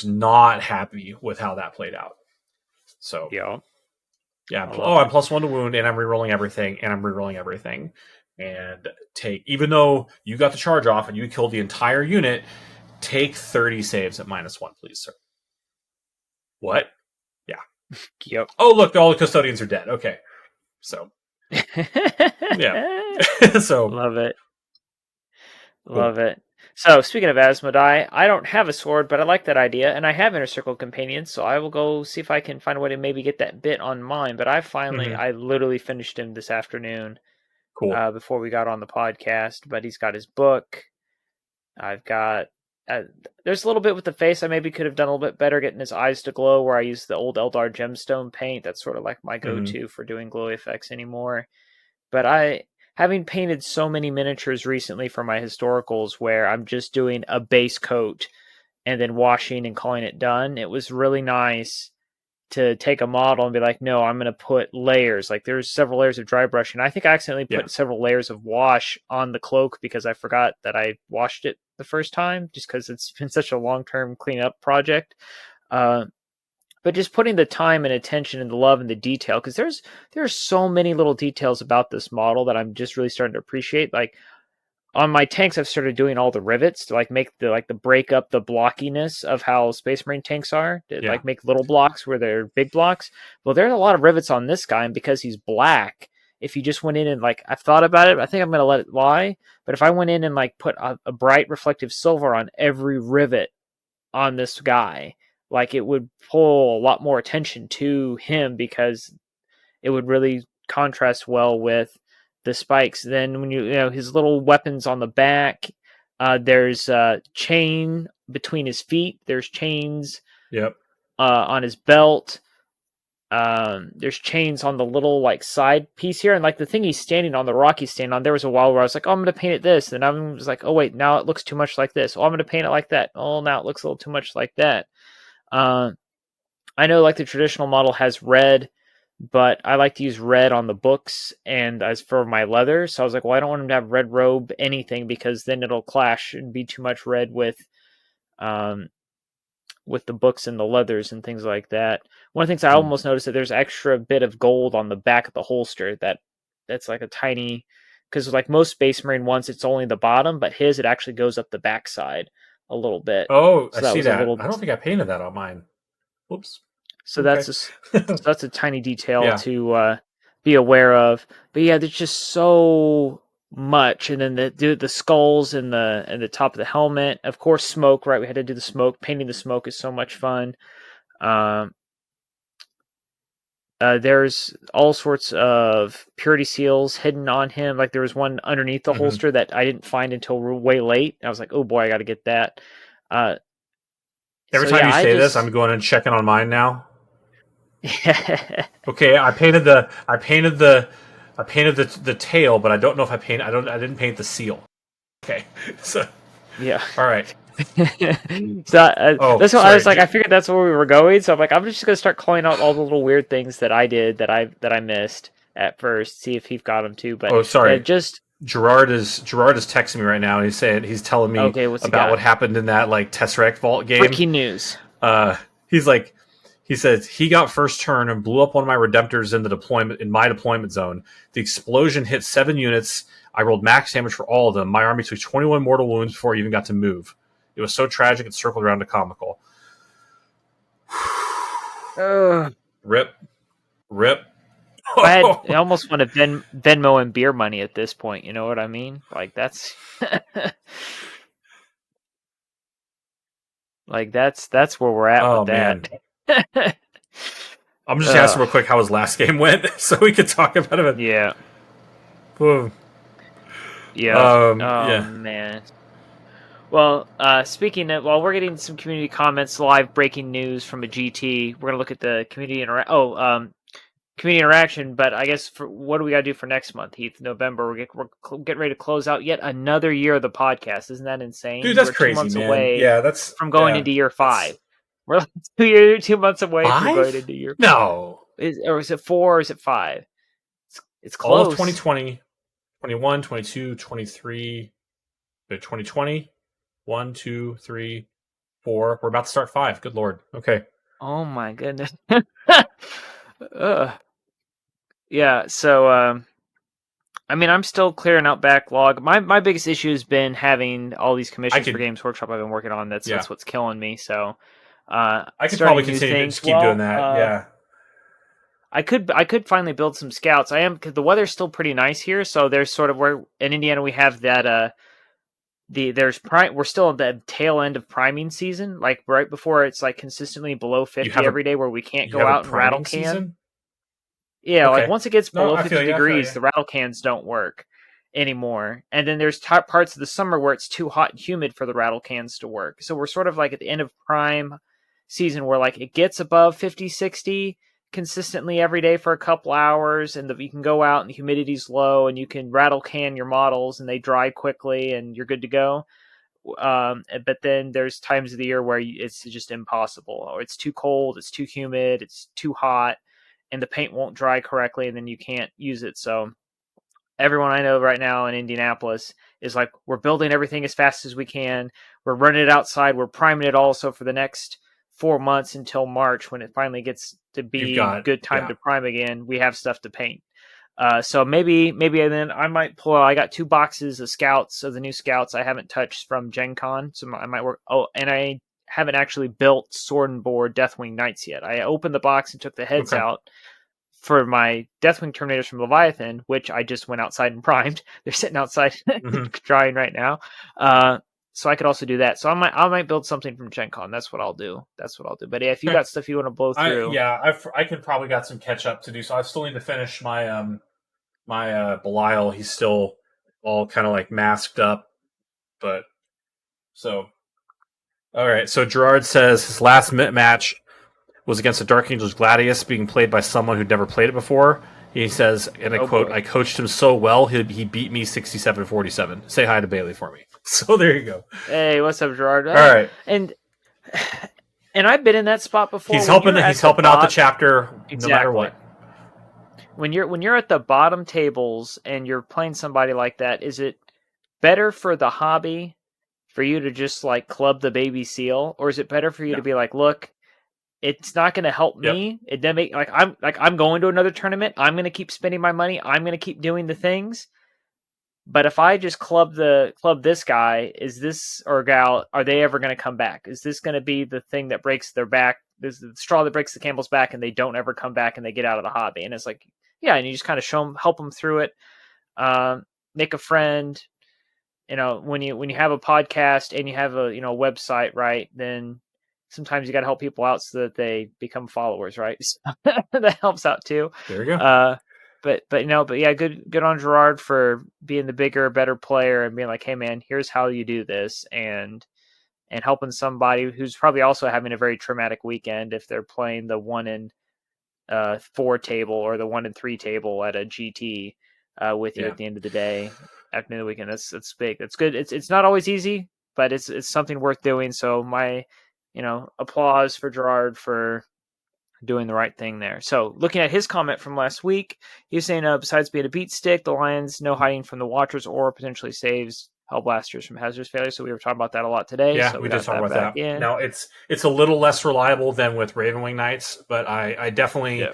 not happy with how that played out. So I'm +1 to wound, and I'm rerolling everything, and even though you got the charge off and you killed the entire unit, take 30 saves at -1, please, sir. What? Yeah. Yep. Oh, look, all the custodians are dead. Okay. So, yeah. So, Love it. cool. Love it. So, speaking of Asmodai, I don't have a sword, but I like that idea, and I have Inner Circle Companions, so I will go see if I can find a way to maybe get that bit on mine. But I literally finished him this afternoon Cool. before we got on the podcast. But he's got his book. I've got. Uh, there's a little bit with the face I maybe could have done a little bit better getting his eyes to glow, where I use the old Eldar gemstone paint. That's sort of like my go-to for doing glowy effects anymore. But having painted so many miniatures recently for my historicals where I'm just doing a base coat and then washing and calling it done, it was really nice to take a model and be like, no, I'm going to put layers. Like there's several layers of dry brushing. I think I accidentally put several layers of wash on the cloak because I forgot that I washed it the first time, just because it's been such a long-term cleanup project. But just putting the time and attention and the love and the detail, because there's so many little details about this model that I'm just really starting to appreciate. Like on my tanks, I've started doing all the rivets to like make the break up the blockiness of how Space Marine tanks are. To, like make little blocks where they're big blocks. Well, there's a lot of rivets on this guy, and because he's black, if you just went in and like I've thought about it, I think I'm gonna let it lie. But if I went in and like put a bright reflective silver on every rivet on this guy, like it would pull a lot more attention to him because it would really contrast well with the spikes. Then when you know his little weapons on the back, there's chain between his feet. There's chains on his belt. There's chains on the little like side piece here, and like the thing he's standing on, the rock he's standing on. There was a while where I was like, "Oh, I'm gonna paint it this," and I was like, "Oh wait, now it looks too much like this. Oh, I'm gonna paint it like that. Oh, now it looks a little too much like that." I know like the traditional model has red, but I like to use red on the books and as for my leather. So I was like, well, I don't want him to have red robe anything because then it'll clash and be too much red um, with the books and the leathers and things like that. One of the things I almost noticed that there's extra bit of gold on the back of the holster that's like a tiny, because like most Space Marine ones, it's only the bottom, but his it actually goes up the backside a little bit. Oh, So I that see was a that. little. I don't think I painted that on mine. Whoops. So Okay. that's a tiny detail to be aware of. But yeah, there's just so much, and then the skulls and the top of the helmet. Of course, smoke. Right, we had to do the smoke. Painting the smoke is so much fun. Um, there's all sorts of purity seals hidden on him. Like there was one underneath the holster that I didn't find until way late. I was like, oh boy, I got to get that. Every So time yeah, you I say this, I'm just. going and checking on mine now. Okay, I painted the tail, but I don't know if I didn't paint the seal. Okay. So Yeah. all right. So Oh, that's what I was sorry. like. I figured that's where we were going. So I'm like, I'm just gonna start calling out all the little weird things that I did that I missed at first. See if he got them too. But Oh, yeah, sorry. just Gerard is texting me right now, and he's telling me okay. What's he about what got? happened in that like Tesseract Vault game. Breaking news. Uh, he's like, he says he got first turn and blew up one of my Redemptors in my deployment zone. The explosion hit 7 units. I rolled max damage for all of them. My army took 21 mortal wounds before I even got to move. It was so tragic it circled around to comical. Rip. Rip. I almost want to Venmo and beer money at this point. You know what I mean? Like that's like that's where we're at Oh with man. that. I'm just asking real quick how his last game went so we could talk about it. Yeah. Whoa. Yeah. Oh Yeah. man. Well, speaking of, while we're getting some community comments, live breaking news from a GT, we're gonna look at the community interaction. But I guess for what do we gotta do for next month, Heath? November, we're getting ready to close out yet another year of the podcast. Isn't that insane? Dude, that's We're two crazy, months man. away Yeah, that's from going into year 5. We're like 2 months away from going 5? into year 5. No. Or is it 4 or is it 5? It's All of close. 2020, 21, 22, 23, 2020, 1, 2, 3, 4. We're about to start 5. Good Lord. Okay. Oh my goodness. Yeah, so I mean, I'm still clearing out backlog. My biggest issue has been having all these commissions for Games Workshop I've been working on. That's what's killing me. So I could probably starting new continue to things. just keep doing that. Yeah. I could finally build some scouts. I am, because the weather's still pretty nice here. So there's sort of, where in Indiana we have that we're still at the tail end of priming season, like right before it's like consistently below 50 every day, where we can't You go have a out and rattle priming can. season? Yeah, like Okay. once it gets No, below I 50 feel you. I feel you. degrees, the rattle cans don't work anymore. And then there's parts of the summer where it's too hot and humid for the rattle cans to work. So we're sort of like at the end of prime season, where like it gets above 50, 60 consistently every day for a couple hours, and you can go out and the humidity's low, and you can rattle can your models and they dry quickly and you're good to go. But then there's times of the year where it's just impossible, or it's too cold, it's too humid, it's too hot, and the paint won't dry correctly, and then you can't use it. So everyone I know right now in Indianapolis is like, we're building everything as fast as we can. We're running it outside. We're priming it also for the next 4 months until March, when it finally gets to You've be got, good time yeah. to prime again. We have stuff to paint. So maybe then I might pull out. I got 2 boxes of scouts, of the new scouts I haven't touched from Gen Con, so I might work. Oh, and I haven't actually built Sword and Board Deathwing Knights yet. I opened the box and took the heads Okay. out for my Deathwing Terminators from Leviathan, which I just went outside and primed. They're sitting outside drying right now. So I could also do that. So I might build something from Gen Con. That's what I'll do. But yeah, if you got stuff you want to blow through, I could probably got some catch up to do. So I still need to finish my Belial. He's still all kind of like masked up, but so all right. So Gerard says his last match was against the Dark Angels Gladius, being played by someone who'd never played it before. He says, and I quote, boy. "I coached him so well, he beat me 67-47. Say hi to Bailey for me." So there you go. Hey, what's up, Gerard? All right. And I've been in that spot before. He's helping out the chapter no matter what. When you're at the bottom tables and you're playing somebody like that, is it better for the hobby for you to just like club the baby seal, or is it better for you to be like, look, it's not going to help me. It doesn't make I'm going to another tournament. I'm going to keep spending my money. I'm going to keep doing the things. But if I just club this guy, is this or gal, are they ever going to come back? Is this going to be the thing that breaks their back? This is the straw that breaks the camel's back, and they don't ever come back, and they get out of the hobby. And it's like, yeah, and you just kind of help them through it. Make a friend. When you have a podcast and you have a website, right? Then sometimes you got to help people out so that they become followers, right? That helps out too. There you go. But yeah, good on Gerard for being the bigger, better player and being like, hey man, here's how you do this, and helping somebody who's probably also having a very traumatic weekend if they're playing the 1 in 4 table or the 1 in 3 table at a GT with you at the end of the day, at the end of the weekend. That's big. That's good. It's not always easy, but it's something worth doing. So my applause for Gerard for doing the right thing there. So looking at his comment from last week, he was saying besides being a beat stick, the Lions no hiding from the Watchers or potentially saves Hellblasters from hazardous failure. So we were talking about that a lot today. Yeah, so we did talk about that. In. Now it's a little less reliable than with Ravenwing Knights, but I definitely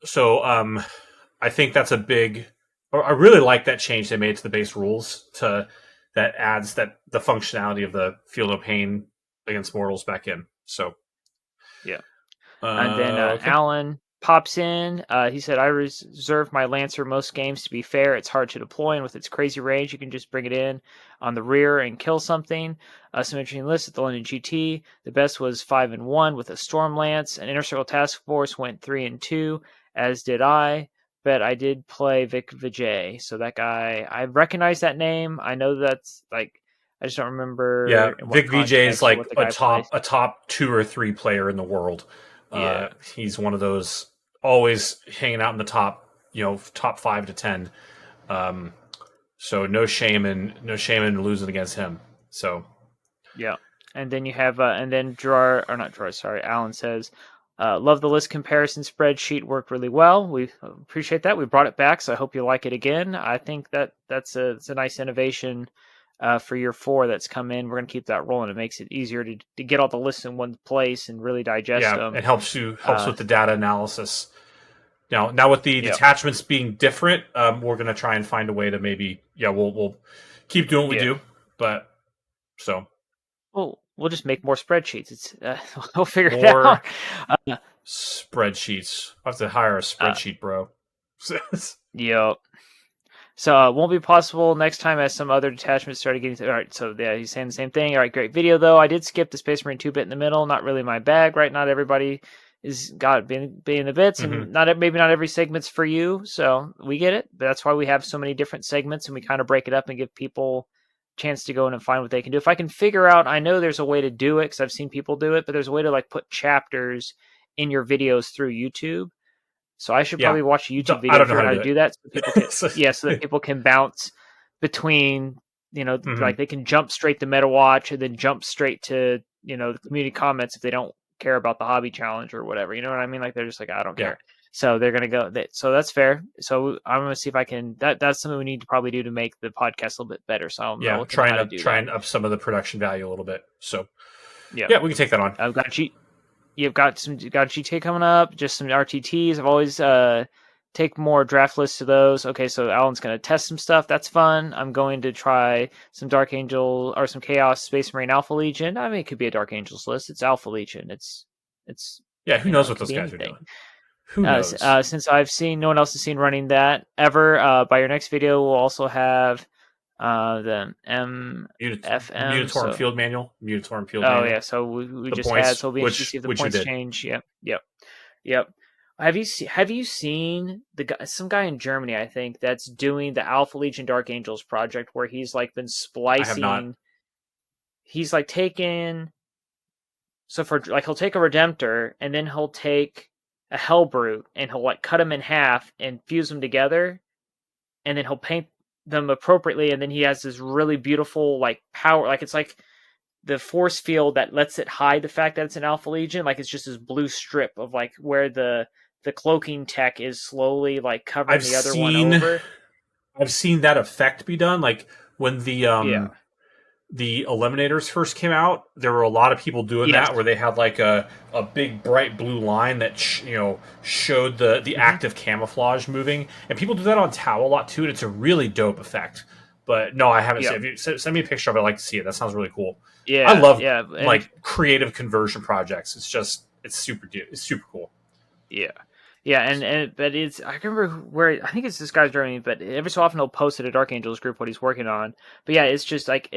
So I think that's a big. I really like that change they made to the base rules that adds the functionality of the Feel No Pain against mortals back in. So yeah. And then Alan pops in. He said, I reserve my Lancer most games. To be fair, it's hard to deploy, and with its crazy range, you can just bring it in on the rear and kill something. Some interesting lists at the London GT. The best was 5-1 with a Storm Lance. An Inner Circle Task Force went 3-2, as did I. But I did play Vic Vijay. So that guy, I recognize that name. I know that's like, I just don't remember. Yeah, Vic Vijay is like a top 2 or 3 player in the world. He's one of those always hanging out in the top, top 5 to 10. So no shame in losing against him. So yeah, and then you have and then Alan says, love the list comparison spreadsheet, worked really well. We appreciate that. We brought it back, so I hope you like it again. I think that's a nice innovation. For year 4 that's come in. We're going to keep that rolling. It makes it easier to get all the lists in one place and really digest them. It helps with the data analysis. Now with the detachments being different, we're going to try and find a way to maybe, we'll keep doing what we do. But so. Well, we'll just make more spreadsheets. It's we'll figure it More out. Uh, spreadsheets. I have to hire a spreadsheet bro. Yep. So it won't be possible next time as some other detachments started getting... All right, so yeah, he's saying the same thing. All right, great video, though. I did skip the Space Marine 2-bit in the middle. Not really my bag, right? Not everybody is being the bits, and maybe not every segment's for you, so we get it. But that's why we have so many different segments, and we kind of break it up and give people a chance to go in and find what they can do. If I can figure out... I know there's a way to do it, because I've seen people do it, but there's a way to like put chapters in your videos through YouTube. So I should probably watch a YouTube video for how to do that. So people can, so that people can bounce between, like they can jump straight to Meta Watch and then jump straight to, the community comments if they don't care about the hobby challenge or whatever. You know what I mean? Like they're just like, I don't care. So they're going to go. So that's fair. So I'm going to see if I can. That's something we need to probably do to make the podcast a little bit better. So I'm try and up some of the production value a little bit. So we can take that on. I've got You've got GTA coming up, just some RTTs. I've always take more draft lists to those. Okay, so Alan's going to test some stuff. That's fun. I'm going to try some Dark Angel or some Chaos Space Marine Alpha Legion. I mean, it could be a Dark Angels list. It's Alpha Legion. It's who knows what those guys are doing? Who knows? Since I've seen, no one else has seen running that ever. By your next video, we'll also have the MFM Mutatorm Field Manual. Manual. Yeah, so we just points, had, so we'll be interested to see if the points change. Yep. Have you seen some guy in Germany, I think, that's doing the Alpha Legion Dark Angels project where he's like been splicing. I have not. He's like taken. So for like he'll take a Redemptor and then he'll take a Hellbrute and he'll like cut them in half and fuse them together, and then he'll paint them appropriately, and then he has this really beautiful like power, like it's like the force field that lets it hide the fact that it's an Alpha Legion, like it's just this blue strip of like where the cloaking tech is slowly like covering the other one over. I've seen that effect be done, like when the Eliminators first came out, there were a lot of people doing that where they had like a big bright blue line that showed the active camouflage moving, and people do that on Tau a lot too, and it's a really dope effect. But no, I haven't seen it. If you send me a picture of it, I'd like to see it. That sounds really cool. I love like creative conversion projects. It's super cool. But it's, I remember where, I think it's this guy's Germany, but every so often he'll post at a Dark Angels group what he's working on. But yeah, it's just like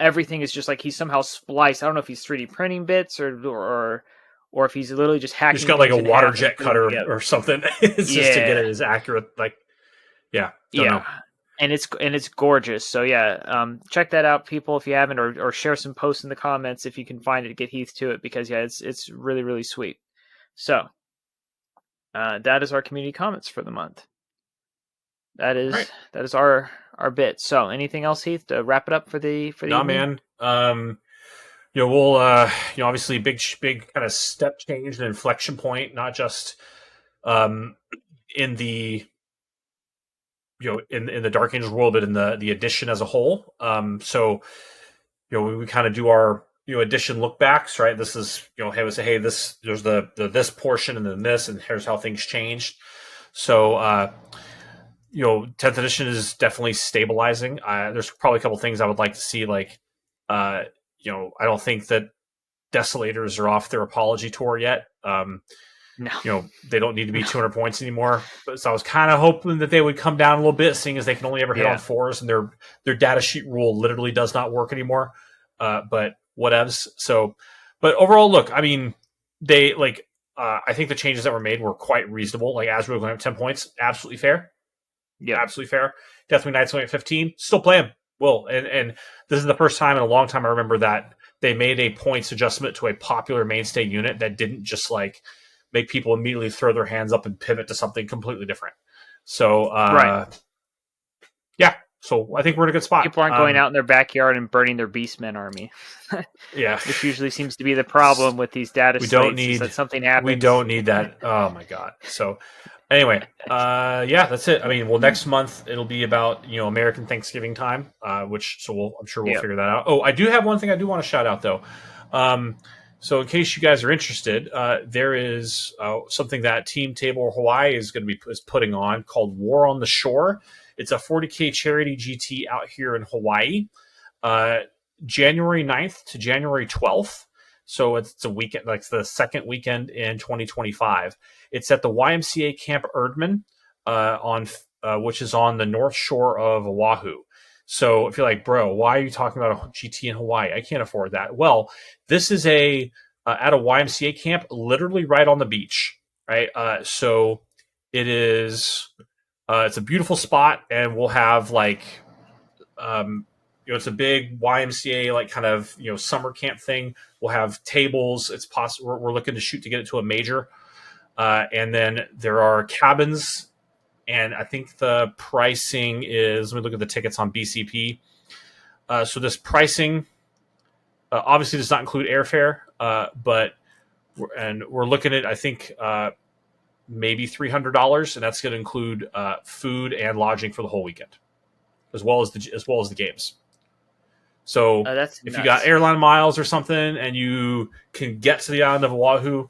everything is just like he's somehow spliced. I don't know if he's 3D printing bits or if he's literally just hacking. He's got like a water jet cutter or something. It's just to get it as accurate. Like, don't know. And it's gorgeous. So check that out, people, if you haven't, or share some posts in the comments if you can find it. Get Heath to it, because it's really, really sweet. So that is our community comments for the month. That is our bit. So anything else, Heath, to wrap it up for the evening? Man. We'll obviously big kind of step change and inflection point, not just in the in the Dark Angels world, but in the edition as a whole. So we kind of do our edition look backs, right? This is we say, this there's the this portion and then this, and here's how things changed. So 10th edition is definitely stabilizing. There's probably a couple things I would like to see, like I don't think that Desolators are off their apology tour yet. No. They don't need to be 200 points anymore. So I was kind of hoping that they would come down a little bit, seeing as they can only ever hit on 4s, and their data sheet rule literally does not work anymore. But whatevs. So, but overall, look, I mean, they I think the changes that were made were quite reasonable. Like Azrael going up 10 points, absolutely fair. Yeah, absolutely fair. Deathwing Knights only at 15, still play them. Well, and this is the first time in a long time I remember that they made a points adjustment to a popular mainstay unit that didn't just like make people immediately throw their hands up and pivot to something completely different. So, so I think we're in a good spot. People aren't going out in their backyard and burning their Beastmen army. Which usually seems to be the problem with these data slates. That something happens. We don't need that. Oh my god. So anyway, that's it. I mean, next month it'll be about American Thanksgiving time, I'm sure we'll figure that out. Oh, I do have one thing I do want to shout out though. So in case you guys are interested, there is something that Team Table Hawaii is putting on called War on the Shore. It's a 40K charity GT out here in Hawaii. January 9th to January 12th. So it's a weekend, like it's the second weekend in 2025. It's at the YMCA Camp Erdman, which is on the north shore of Oahu. So if you're like, bro, why are you talking about a GT in Hawaii? I can't afford that. Well, this is at a YMCA camp, literally right on the beach, right? So it is. It's a beautiful spot, and we'll have like, it's a big YMCA like kind of summer camp thing. We'll have tables. It's possible we're looking to shoot to get it to a major, and then there are cabins. And I think the pricing is, let me look at the tickets on BCP. So this pricing obviously does not include airfare, but we're looking at, I think, maybe $300, and that's going to include food and lodging for the whole weekend, as well as the games. So that's if nuts. you got airline miles or something, and you can get to the island of Oahu,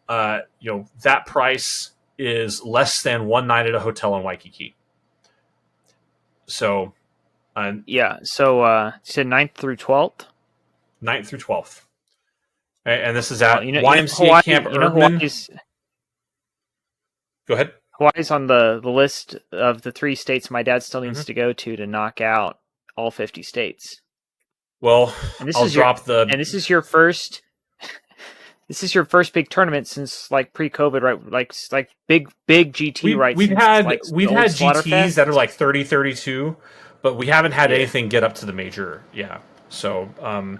that price is less than one night at a hotel in Waikiki. So, So you said 9th through 12th? 9th through 12th. Right, and this is at YMCA Hawaii, Camp Erdman. Go ahead. Hawaii's on the list of the 3 states my dad still needs to go to knock out all 50 states. Well, this is your first. This is your first big tournament since like pre-COVID, right? Like big GT, right? We've had GTs that are like 30, 32, but we haven't had anything get up to the major. Yeah. So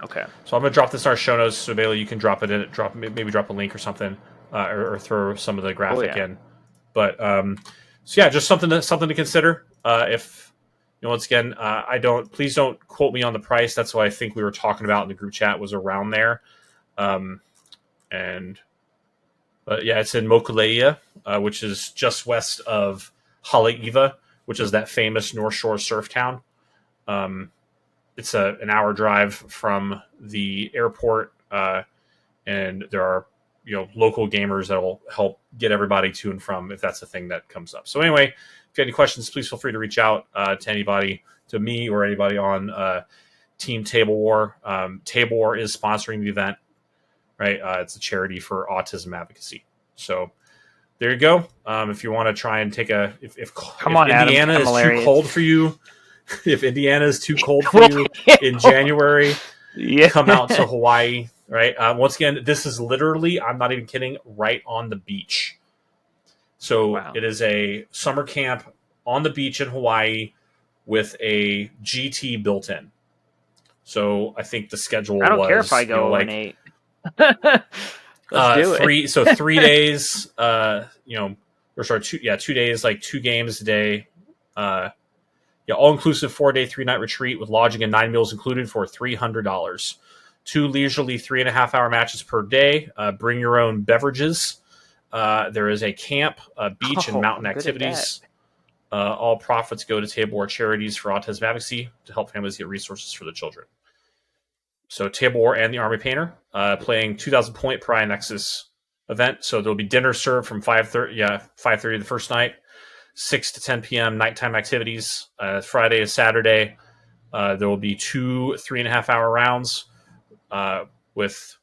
okay. So I'm gonna drop this in our show notes. So Bailey, you can drop it in. Maybe drop a link or something, or throw some of the graphic in. But so yeah, just something to consider. If once again, please don't quote me on the price. That's what I think we were talking about in the group chat was around there. But yeah, it's in Mokuleia, which is just west of Haleiwa, which is that famous North Shore surf town. It's an hour drive from the airport, and there are local gamers that will help get everybody to and from if that's the thing that comes up. So anyway, if you have any questions, please feel free to reach out to anybody, to me or anybody on Team Table War. Table War is sponsoring the event. Right, it's a charity for autism advocacy. So there you go. If you want to try and take if Indiana is too cold for you, if Indiana is too cold for you in January, come out to Hawaii. Right. Once again, this is literally, I'm not even kidding, right on the beach. So It is a summer camp on the beach in Hawaii with a GT built in. So I think the schedule I don't care if I go 8. Let's do it. 3 days, 2 days, like 2 games a day. All inclusive 4-day, 3-night retreat with lodging and 9 meals included for $300. 2 leisurely 3.5-hour matches per day. Bring your own beverages. There is a camp, beach, and mountain activities. All profits go to Table War charities for autism advocacy to help families get resources for the children. So Table War and the Army Painter playing 2,000 point Pariah Nexus event. So there'll be dinner served from 5:30 the first night, 6 to 10 p.m. nighttime activities. Friday and Saturday, there will be 2 3.5-hour rounds with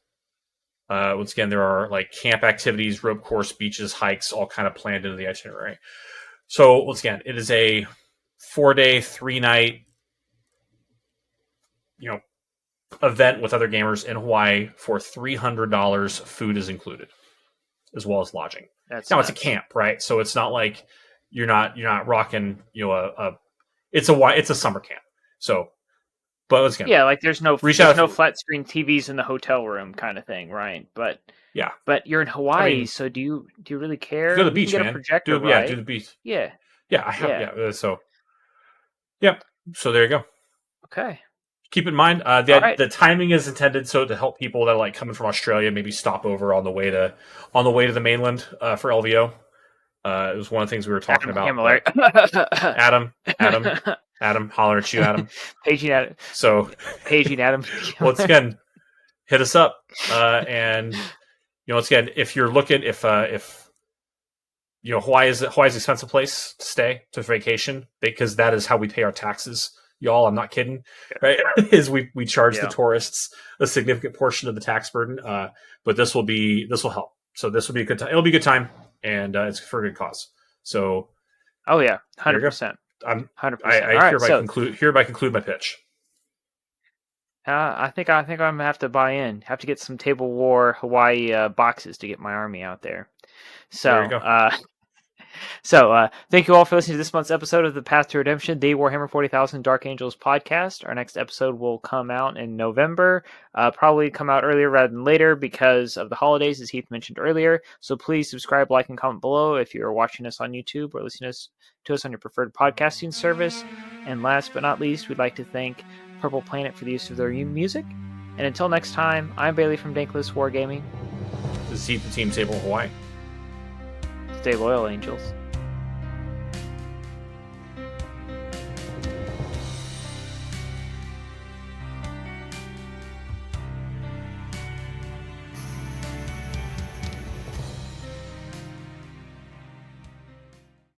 once again there are like camp activities, rope course, beaches, hikes, all kind of planned into the itinerary. So once again, it is a 4-day, 3-night, event with other gamers in Hawaii for $300. Food is included, as well as lodging. It's a camp, right? So it's not like you're not rocking it's a summer camp. So, but let's get like there's no flat screen TVs in the hotel room kind of thing, right? But you're in Hawaii, so do you really care? Go to the beach, man. A projector, right? Do the beach. Yeah. I have. So there you go. Okay. Keep in mind, the timing is intended so to help people that are like coming from Australia maybe stop over on the way to the mainland for LVO. It was one of the things we were talking about. Adam, holler at you, Adam. Paging Adam. Once again, hit us up, and once again, if you're looking, if Hawaii is an expensive place to stay to vacation because that is how we pay our taxes. y'all. I'm not kidding, right? Is we charge the Yeah. tourists a significant portion of the tax burden, but this will help. So this will be a good time. It'll be a good time, and it's for a good cause. So, Oh yeah, there you 100%. go. 100%. All I right, so hereby conclude my pitch. I think I'm gonna have to buy in. Have to get some Table War Hawaii boxes to get my army out there. There you So, go. thank you all for listening to this month's episode of the Path to Redemption, the Warhammer 40,000 Dark Angels podcast. Our next episode will come out in November, probably come out earlier rather than later because of the holidays, as Heath mentioned earlier. So please subscribe, like, and comment below if you're watching us on YouTube or listening to us on your preferred podcasting service. And last but not least, we'd like to thank Purple Planet for the use of their music. And until next time, I'm Bailey from Dankless Wargaming. This is Heath, the Team Table Hawaii. Stay loyal, Angels.